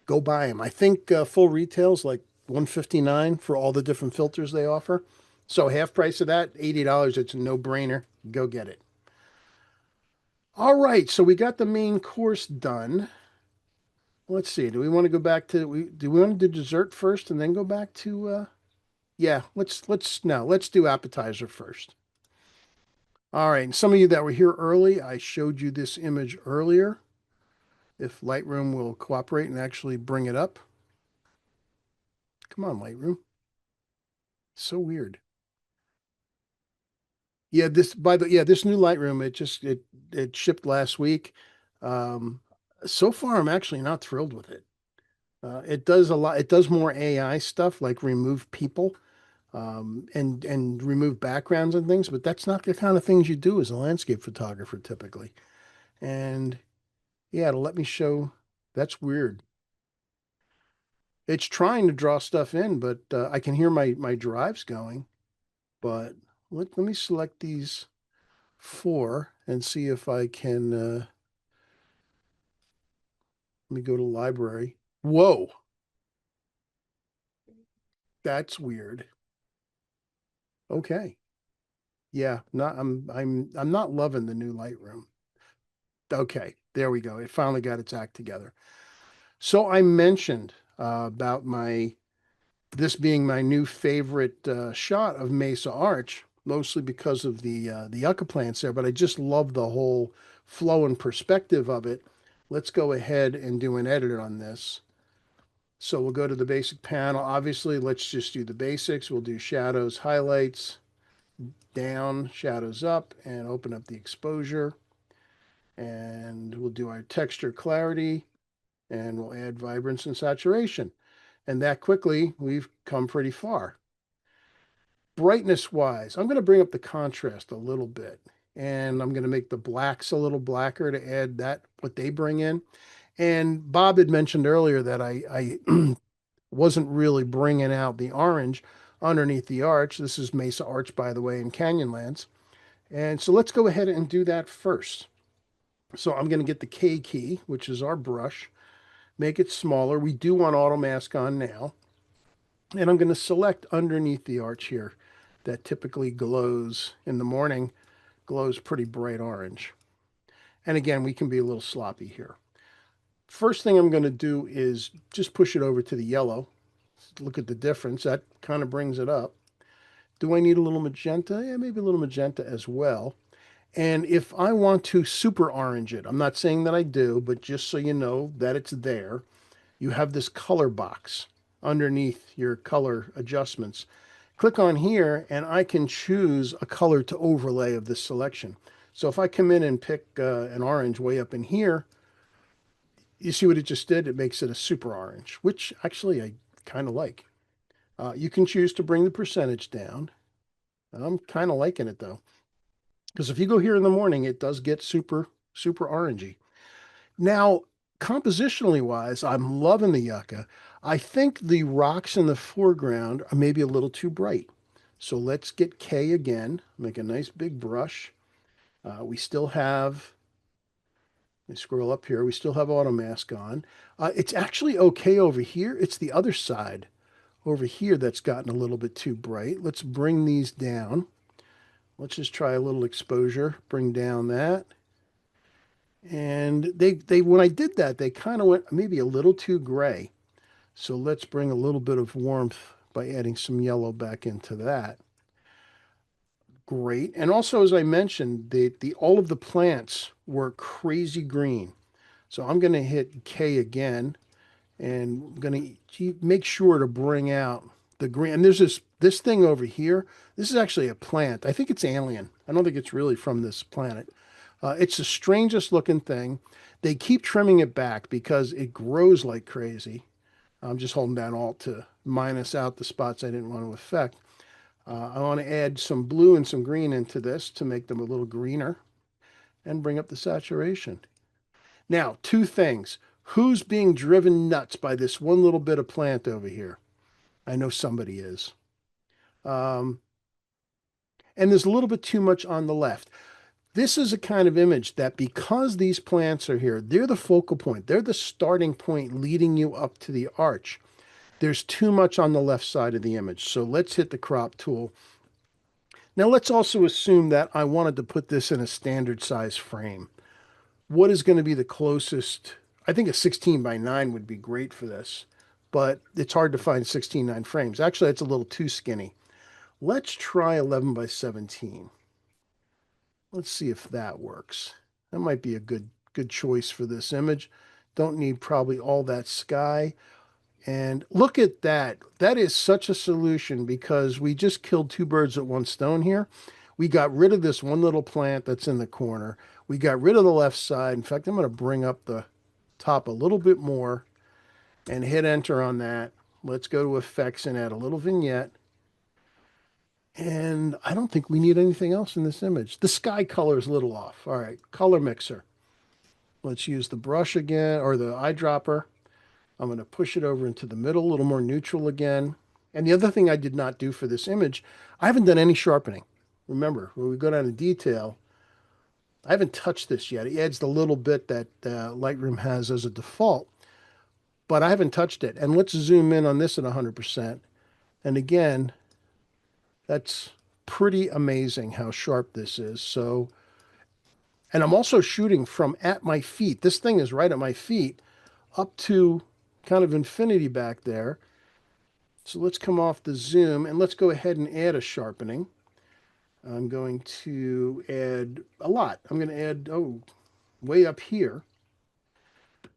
go buy them. I think full retail's like 159 for all the different filters they offer. So half price of that, $80. It's a no-brainer. Go get it. All right, so we got the main course done. Let's see. Do we want to go back to do we want to do dessert first and then go back to yeah, let's do appetizer first. All right, and some of you that were here early, I showed you this image earlier. If Lightroom will cooperate and actually bring it up. Come on, Lightroom. So weird. Yeah, this new Lightroom, it shipped last week. Um, so far I'm actually not thrilled with it. It does a lot, it does more AI stuff like remove people, and remove backgrounds and things, but that's not the kind of things you do as a landscape photographer typically. And yeah, to let me show, that's weird. It's trying to draw stuff in, but I can hear my drives going. But let me select these four and see if I can. Let me go to library. Whoa, that's weird. Okay, yeah, not I'm not loving the new Lightroom. Okay, there we go. It finally got its act together. So I mentioned about my this being my new favorite shot of Mesa Arch, mostly because of the yucca plants there, but I just love the whole flow and perspective of it. Let's go ahead and do an edit on this. So we'll go to the basic panel. Obviously, let's just do the basics. We'll do shadows, highlights, down, shadows up, and open up the exposure. And we'll do our texture clarity, and we'll add vibrance and saturation. And that quickly, we've come pretty far. Brightness wise, I'm going to bring up the contrast a little bit, and I'm going to make the blacks a little blacker to add that what they bring in. And Bob had mentioned earlier that I wasn't really bringing out the orange underneath the arch. This is Mesa Arch, by the way, in Canyonlands. And so let's go ahead and do that first. So I'm going to get the K key, which is our brush, make it smaller. We do want auto mask on now. And I'm going to select underneath the arch here that typically glows in the morning, glows pretty bright orange. And again, we can be a little sloppy here. First thing I'm going to do is just push it over to the yellow. Look at the difference. That kind of brings it up. Do I need a little magenta? Yeah, maybe a little magenta as well. And if I want to super orange it, I'm not saying that I do, but just so you know that it's there, you have this color box underneath your color adjustments. Click on here and I can choose a color to overlay of this selection. So if I come in and pick an orange way up in here, you see what it just did? It makes it a super orange, which actually I kind of like. You can choose to bring the percentage down. I'm kind of liking it though, because if you go here in the morning, it does get super, super orangey. Now, compositionally wise, I'm loving the yucca. I think the rocks in the foreground are maybe a little too bright. So let's get K again, make a nice big brush. We still have, let me scroll up here, we still have auto mask on. It's actually okay over here. It's the other side over here that's gotten a little bit too bright. Let's bring these down. Let's just try a little exposure, bring down that. And when I did that, they kind of went maybe a little too gray. So let's bring a little bit of warmth by adding some yellow back into that. Great. And also, as I mentioned, the all of the plants were crazy green. So I'm going to hit K again and I'm going to make sure to bring out the green. And there's this thing over here. This is actually a plant. I think it's alien. I don't think it's really from this planet. It's the strangest looking thing. They keep trimming it back because it grows like crazy. I'm just holding down Alt to minus out the spots I didn't want to affect. I want to add some blue and some green into this to make them a little greener and bring up the saturation. Now, two things. Who's being driven nuts by this one little bit of plant over here? I know somebody is. Um, and there's a little bit too much on the left. This is a kind of image that because these plants are here, they're the focal point. They're the starting point leading you up to the arch. There's too much on the left side of the image. So let's hit the crop tool. Now let's also assume that I wanted to put this in a standard size frame. What is going to be the closest? I think a 16 by 9 would be great for this, but it's hard to find 16:9 frames. Actually, it's a little too skinny. Let's try 11 by 17. Let's see if that works. That might be a good choice for this image. Don't need probably all that sky. And look at that. That is such a solution because we just killed two birds with one stone here. We got rid of this one little plant that's in the corner. We got rid of the left side. In fact, I'm going to bring up the top a little bit more and hit enter on that. Let's go to effects and add a little vignette. And I don't think we need anything else in this image. The sky color is a little off. All right, color mixer. Let's use the brush again or the eyedropper. I'm going to push it over into the middle, a little more neutral again. And the other thing I did not do for this image, I haven't done any sharpening. Remember, when we go down to detail, I haven't touched this yet. It adds the little bit that Lightroom has as a default, but I haven't touched it. And let's zoom in on this at 100%. And again, that's pretty amazing how sharp this is. So, and I'm also shooting from at my feet. This thing is right at my feet up to kind of infinity back there. So let's come off the zoom and let's go ahead and add a sharpening. I'm going to add a lot. I'm going to add, way up here.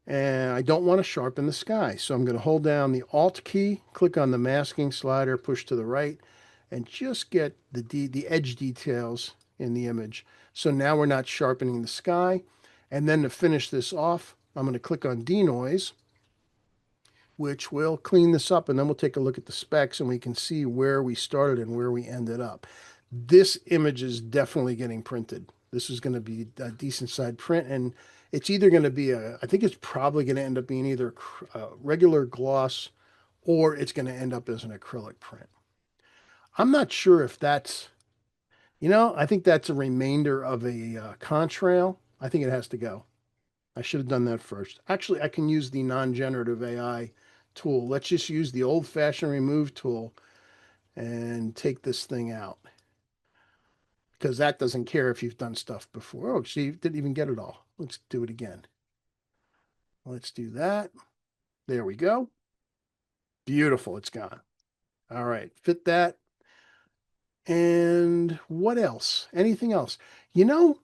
And I don't want to sharpen the sky. So I'm going to hold down the Alt key, click on the masking slider, push to the right, and just get the edge details in the image. So now we're not sharpening the sky. And then to finish this off, I'm going to click on denoise, which will clean this up, and then we'll take a look at the specs and we can see where we started and where we ended up. This image is definitely getting printed. This is going to be a decent side print, and it's either going to be I think it's probably going to end up being either a regular gloss or it's going to end up as an acrylic print. I'm not sure if that's, I think that's a remainder of a contrail. I think it has to go. I should have done that first. Actually, I can use the non-generative AI tool. Let's just use the old-fashioned remove tool and take this thing out because that doesn't care if you've done stuff before. Oh, she didn't even get it all. Let's do it again. Let's do that. There we go. Beautiful. It's gone. All right. Fit that. And what else? Anything else? You know,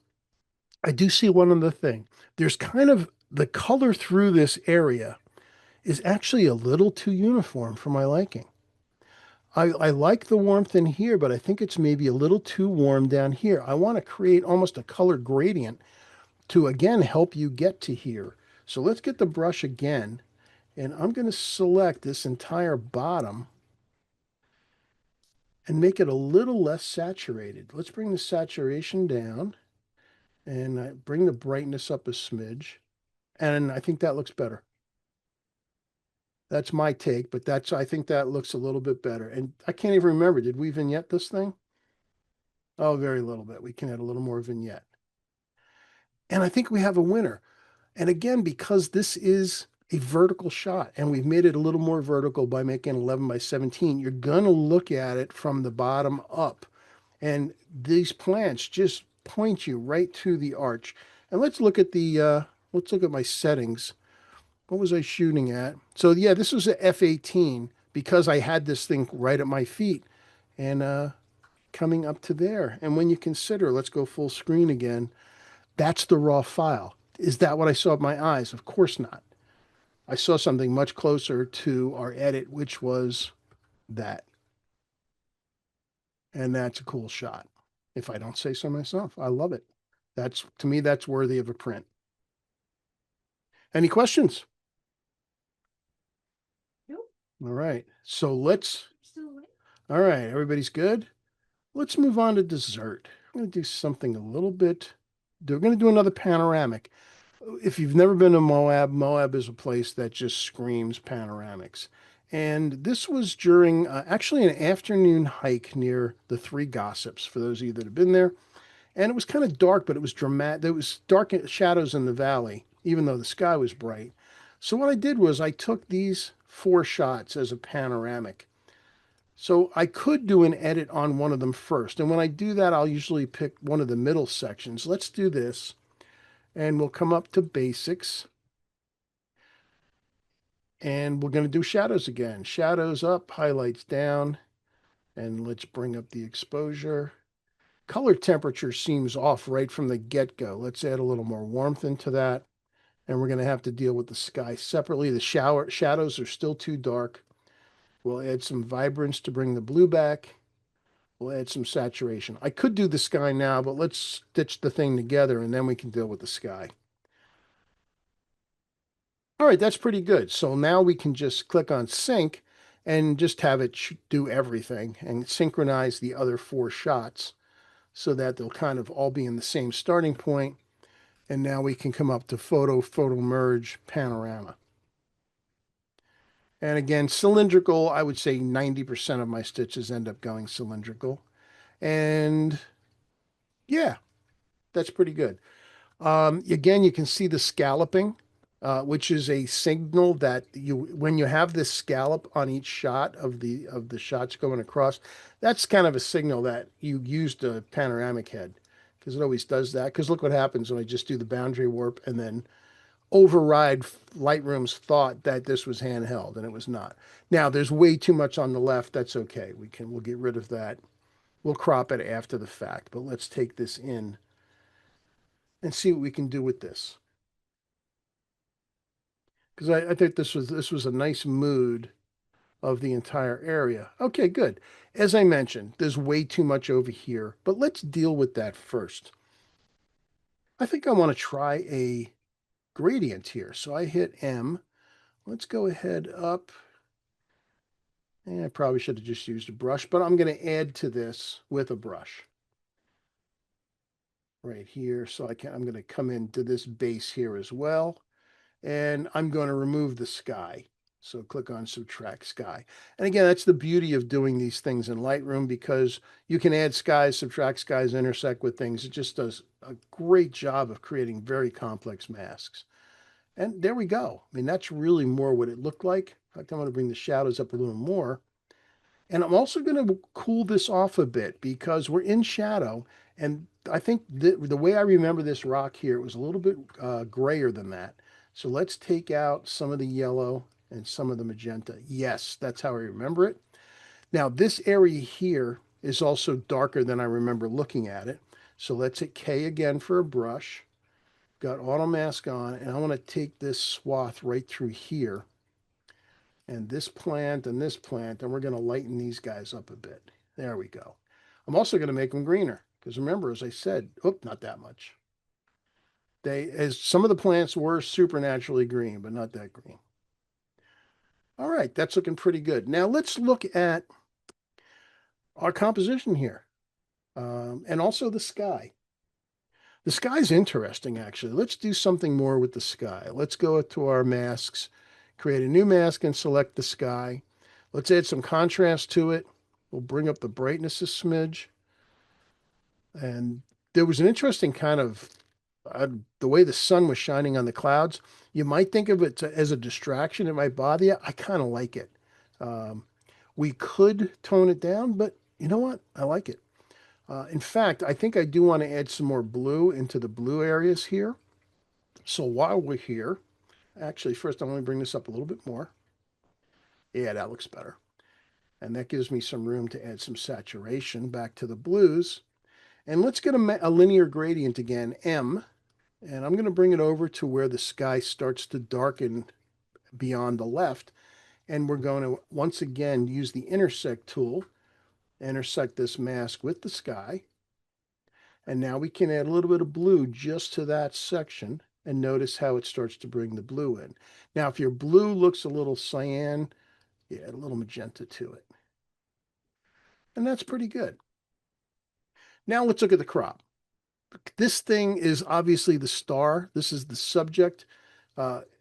I do see one other thing. There's kind of the color through this area is actually a little too uniform for my liking. I like the warmth in here, but I think it's maybe a little too warm down here. I want to create almost a color gradient to again help you get to here. So let's get the brush again, and I'm going to select this entire bottom and make it a little less saturated. Let's bring the saturation down and bring the brightness up a smidge. And I think that looks better. That's my take, but I think that looks a little bit better. And I can't even remember, did we vignette this thing? Oh, very little bit. We can add a little more vignette. And I think we have a winner. And again, because this is a vertical shot and we've made it a little more vertical by making 11 by 17, you're going to look at it from the bottom up. And these plants just point you right to the arch. And let's look at my settings. What was I shooting at? So yeah, this was a f/18 because I had this thing right at my feet and coming up to there. And when you consider, let's go full screen again, that's the raw file. Is that what I saw with my eyes? Of course not. I saw something much closer to our edit, which was that. And that's a cool shot. If I don't say so myself, I love it. That's to me, that's worthy of a print. Any questions? Nope. All right. So let's, Still awake. all right, everybody's good. Let's move on to dessert. I'm going to do something a little bit, we're going to do another panoramic. If you've never been to Moab, Moab is a place that just screams panoramics. And this was during actually an afternoon hike near the Three Gossips, for those of you that have been there. And it was kind of dark, but it was dramatic. There was dark shadows in the valley, even though the sky was bright. So what I did was I took these four shots as a panoramic. So I could do an edit on one of them first. And when I do that, I'll usually pick one of the middle sections. Let's do this. And we'll come up to basics. And we're going to do shadows again. Shadows up, highlights down. And let's bring up the exposure. Color temperature seems off right from the get-go. Let's add a little more warmth into that. And we're going to have to deal with the sky separately. The shadows are still too dark. We'll add some vibrance to bring the blue back. We'll add some saturation. I could do the sky now, but let's stitch the thing together and then we can deal with the sky. All right, that's pretty good. So now we can just click on sync and just have it do everything and synchronize the other four shots so that they'll kind of all be in the same starting point. And now we can come up to photo merge panorama. And again, cylindrical, I would say 90% of my stitches end up going cylindrical. And yeah, that's pretty good. Again, you can see the scalloping, which is a signal that when you have this scallop on each shot of the shots going across, that's kind of a signal that you used a panoramic head because it always does that. Because look what happens when I just do the boundary warp and then override Lightroom's thought that this was handheld and it was not. Now there's way too much on the left. That's okay. We'll get rid of that. We'll crop it after the fact, but let's take this in and see what we can do with this. Because I think this was a nice mood of the entire area. Okay, good. As I mentioned, there's way too much over here, but let's deal with that first. I think I want to try a gradient here. So I hit M. Let's go ahead up. And I probably should have just used a brush, but I'm going to add to this with a brush right here. So I'm going to come into this base here as well. And I'm going to remove the sky. So click on subtract sky. And again, that's the beauty of doing these things in Lightroom because you can add skies, subtract skies, intersect with things. It just does a great job of creating very complex masks. And there we go. I mean, that's really more what it looked like. In fact, I'm going to bring the shadows up a little more. And I'm also going to cool this off a bit because we're in shadow. And I think the way I remember this rock here, it was a little bit grayer than that. So let's take out some of the yellow and some of the magenta. Yes, that's how I remember it. Now, this area here is also darker than I remember looking at it. So let's hit K again for a brush. Got auto mask on, and I want to take this swath right through here and this plant, and we're going to lighten these guys up a bit. There we go. I'm also going to make them greener because remember, as I said, not that much. As some of the plants were supernaturally green, but not that green. All right, that's looking pretty good. Now let's look at our composition here and also the sky. The sky's interesting, actually. Let's do something more with the sky. Let's go to our masks, create a new mask and select the sky. Let's add some contrast to it. We'll bring up the brightness a smidge. And there was an interesting kind of the way the sun was shining on the clouds. You might think of it as a distraction. It might bother you. I kind of like it. Um, we could tone it down, but you know what? I like it. In fact, I think I do want to add some more blue into the blue areas here. So while we're here, actually, first I want to bring this up a little bit more. Yeah, that looks better. And that gives me some room to add some saturation back to the blues. And let's get a linear gradient again, M. And I'm going to bring it over to where the sky starts to darken beyond the left. And we're going to, once again, use the intersect tool, intersect this mask with the sky. And now we can add a little bit of blue just to that section and notice how it starts to bring the blue in. Now, if your blue looks a little cyan, you add a little magenta to it. And that's pretty good. Now let's look at the crop. This thing is obviously the star. This is the subject.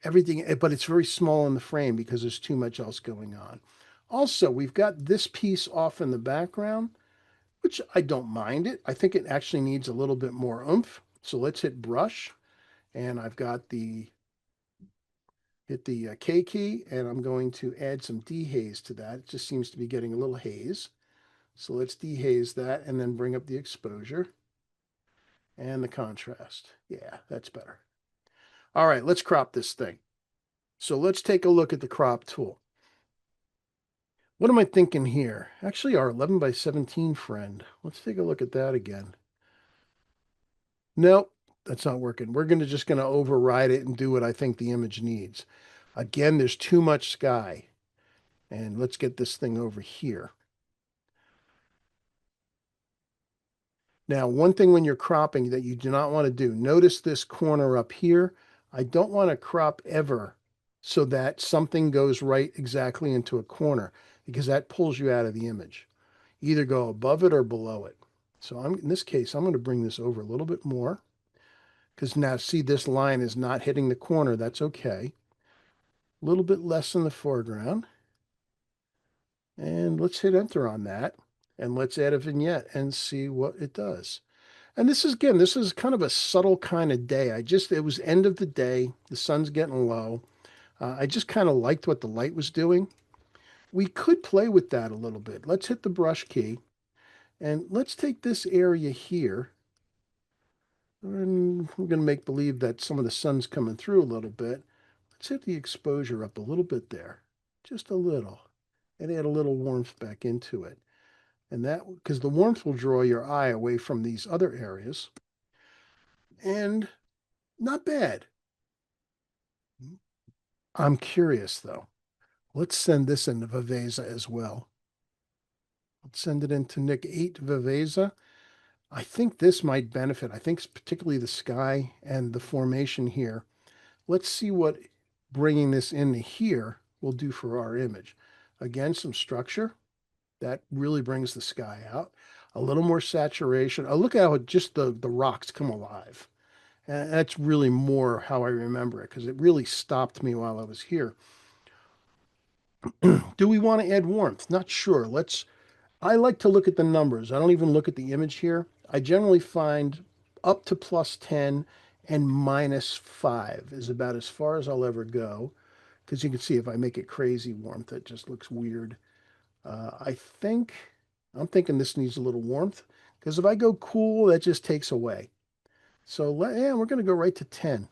Everything, but it's very small in the frame because there's too much else going on. Also, we've got this piece off in the background, which I don't mind it. I think it actually needs a little bit more oomph. So let's hit brush, and I've got hit the K key, and I'm going to add some dehaze to that. It just seems to be getting a little haze. So let's dehaze that and then bring up the exposure and the contrast. Yeah, that's better. All right, let's crop this thing. So let's take a look at the crop tool. What am I thinking here? Actually, our 11 by 17 friend. Let's take a look at that again. Nope, that's not working. We're just going to override it and do what I think the image needs. Again, there's too much sky. And let's get this thing over here. Now, one thing when you're cropping that you do not want to do, notice this corner up here. I don't want to crop ever so that something goes right exactly into a corner because that pulls you out of the image. Either go above it or below it. So in this case, I'm going to bring this over a little bit more because now see this line is not hitting the corner. That's okay. A little bit less in the foreground. And let's hit enter on that. And let's add a vignette and see what it does. And this is, again, this is kind of a subtle kind of day. It was end of the day. The sun's getting low. I just kind of liked what the light was doing. We could play with that a little bit. Let's hit the brush key and let's take this area here. And we're going to make believe that some of the sun's coming through a little bit. Let's hit the exposure up a little bit there, just a little, and add a little warmth back into it. And that, because the warmth will draw your eye away from these other areas. And not bad. I'm curious though. Let's send this into Viveza as well. Let's send it into Nick 8 Viveza. I think this might benefit. I think particularly the sky and the formation here. Let's see what bringing this into here will do for our image. Again, some structure. That really brings the sky out. A little more saturation. Oh, look how just the rocks come alive. And that's really more how I remember it because it really stopped me while I was here. Do we want to add warmth? Not sure. I like to look at the numbers. I don't even look at the image here. I generally find up to plus 10 and minus 5 is about as far as I'll ever go. Because you can see if I make it crazy warmth, it just looks weird. I think, I'm thinking this needs a little warmth. Because if I go cool, that just takes away. So yeah, we're going to go right to 10.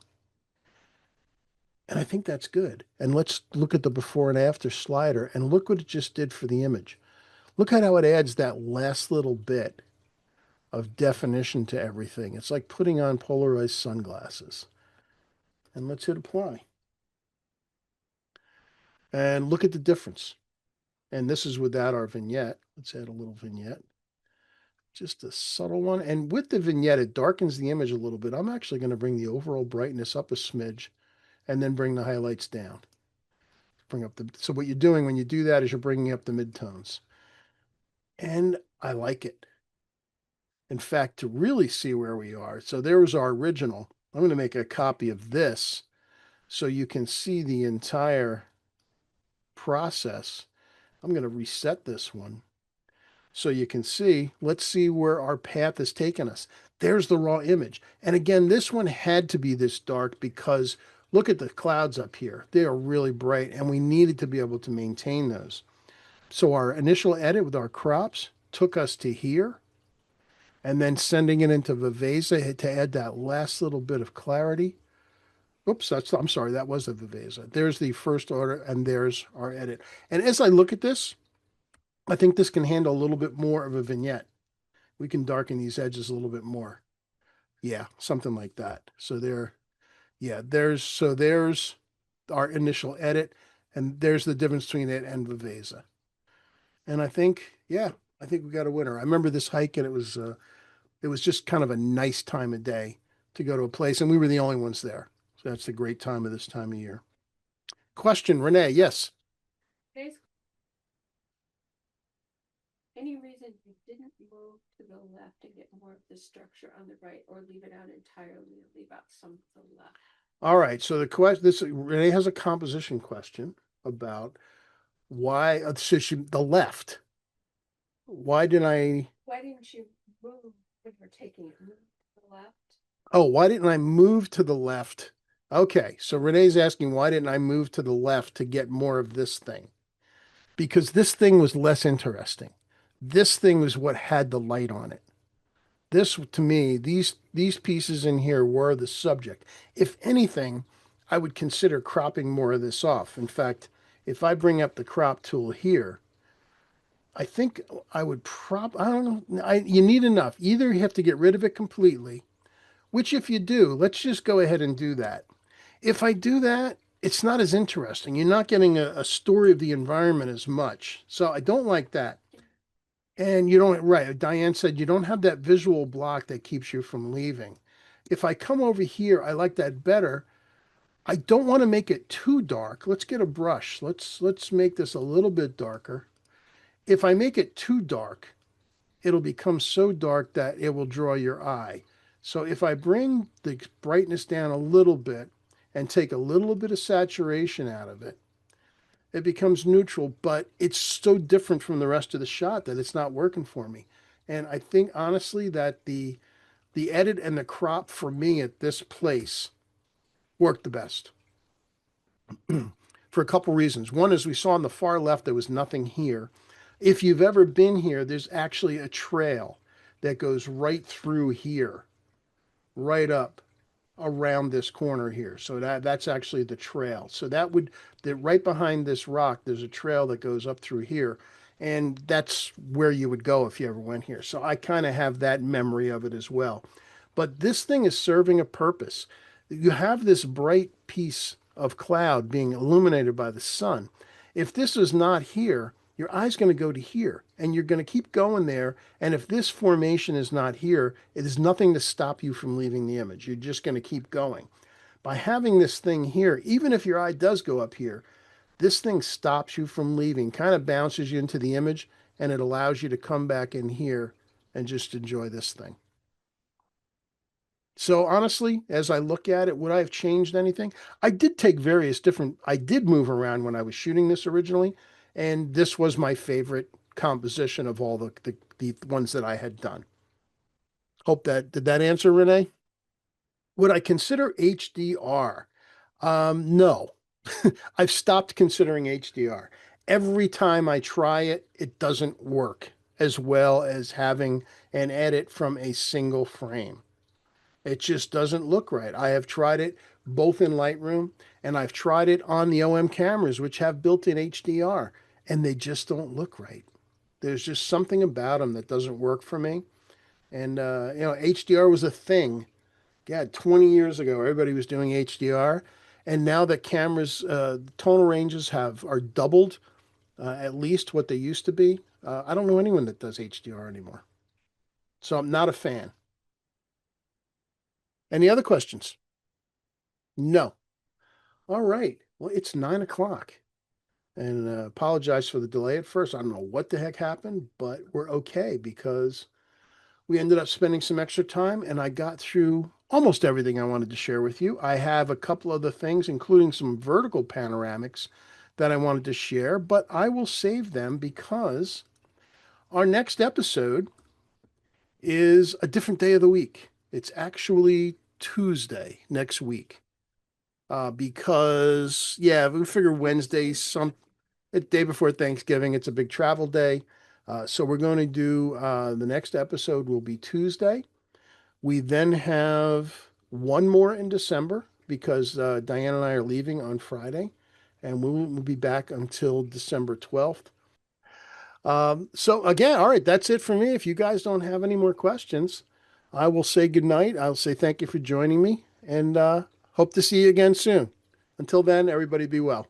And I think that's good. And let's look at the before and after slider and look what it just did for the image. Look at how it adds that last little bit of definition to everything. It's like putting on polarized sunglasses. And let's hit apply. And look at the difference. And this is without our vignette. Let's add a little vignette. Just a subtle one. And with the vignette, it darkens the image a little bit. I'm actually going to bring the overall brightness up a smidge and then bring the highlights down. Bring up the, so what you're doing when you do that is you're bringing up the midtones. And I like it. In fact, to really see where we are, so there was our original. I'm going to make a copy of this so you can see the entire process. I'm going to reset this one so you can see. Let's see where our path has taken us. There's the raw image. And again, this one had to be this dark because look at the clouds up here. They are really bright and we needed to be able to maintain those. So our initial edit with our crops took us to here and then sending it into Viveza to add that last little bit of clarity. Oops, I'm sorry, that was the Viveza. There's the first order, and there's our edit. And as I look at this, I think this can handle a little bit more of a vignette. We can darken these edges a little bit more. Yeah, something like that. So yeah, there's our initial edit, and there's the difference between it and Viveza. And I think, yeah, I think we got a winner. I remember this hike, and it was just kind of a nice time of day to go to a place, and we were the only ones there. So that's the great time of this time of year. Question, Renee. Yes. Today's any reason you didn't move to the left and get more of the structure on the right, or leave it out entirely and leave out some of the left? All right. So the question, this Renee has a composition question about why the left. Why did I? Why didn't you move when you're taking it? Move to the left? Oh, why didn't I move to the left? Okay. So Renee's asking why didn't I move to the left to get more of this thing? Because this thing was less interesting. This thing was what had the light on it. This to me, these pieces in here were the subject. If anything, I would consider cropping more of this off. In fact, if I bring up the crop tool here, I think I would I don't know, you need enough. Either you have to get rid of it completely, which if you do, let's just go ahead and do that. If I do that, it's not as interesting. You're not getting a story of the environment as much. So I don't like that. And you don't, right, Diane said you don't have that visual block that keeps you from leaving. If I come over here, I like that better. I don't want to make it too dark. Let's get a brush. Let's make this a little bit darker. If I make it too dark, it'll become so dark that it will draw your eye. So if I bring the brightness down a little bit and take a little bit of saturation out of it, it becomes neutral, but it's so different from the rest of the shot that it's not working for me. And I think honestly that the edit and the crop for me at this place worked the best for a couple reasons. One is we saw on the far left there was nothing here. If you've ever been here, there's actually a trail that goes right through here, right up around this corner here. So that's actually the trail. So that right behind this rock, there's a trail that goes up through here. And that's where you would go if you ever went here. So I kind of have that memory of it as well. But this thing is serving a purpose. You have this bright piece of cloud being illuminated by the sun. If this is not here, your eye's going to go to here and you're going to keep going there. And if this formation is not here, it is nothing to stop you from leaving the image. You're just going to keep going. By having this thing here, even if your eye does go up here, this thing stops you from leaving, kind of bounces you into the image, and it allows you to come back in here and just enjoy this thing. So honestly, as I look at it, would I have changed anything? I did take various different, I did move around when I was shooting this originally, and this was my favorite composition of all the ones that I had done. Hope that, did that answer, Renee? Would I consider HDR? No. I've stopped considering HDR. Every time I try it, it doesn't work as well as having an edit from a single frame. It just doesn't look right. I have tried it both in Lightroom and I've tried it on the OM cameras, which have built-in HDR, and they just don't look right. There's just something about them that doesn't work for me. And HDR was a thing. Yeah, 20 years ago, everybody was doing HDR, and now that cameras, tonal ranges are doubled, at least what they used to be. I don't know anyone that does HDR anymore, so I'm not a fan. Any other questions? No. All right. Well, it's 9 o'clock. And apologize for the delay at first. I don't know what the heck happened, but we're okay because we ended up spending some extra time and I got through almost everything I wanted to share with you. I have a couple other things, including some vertical panoramics that I wanted to share, but I will save them because our next episode is a different day of the week. It's actually Tuesday next week. Because yeah, we figure Wednesday, Thanksgiving. some the day before Thanksgiving, it's a big travel day. So we're going to do the next episode will be Tuesday. We then have one more in December because Diane and I are leaving on Friday, and we won't be back until December 12th. So again, all right, that's it for me. If you guys don't have any more questions, I will say goodnight. I'll say thank you for joining me and hope to see you again soon. Until then, everybody be well.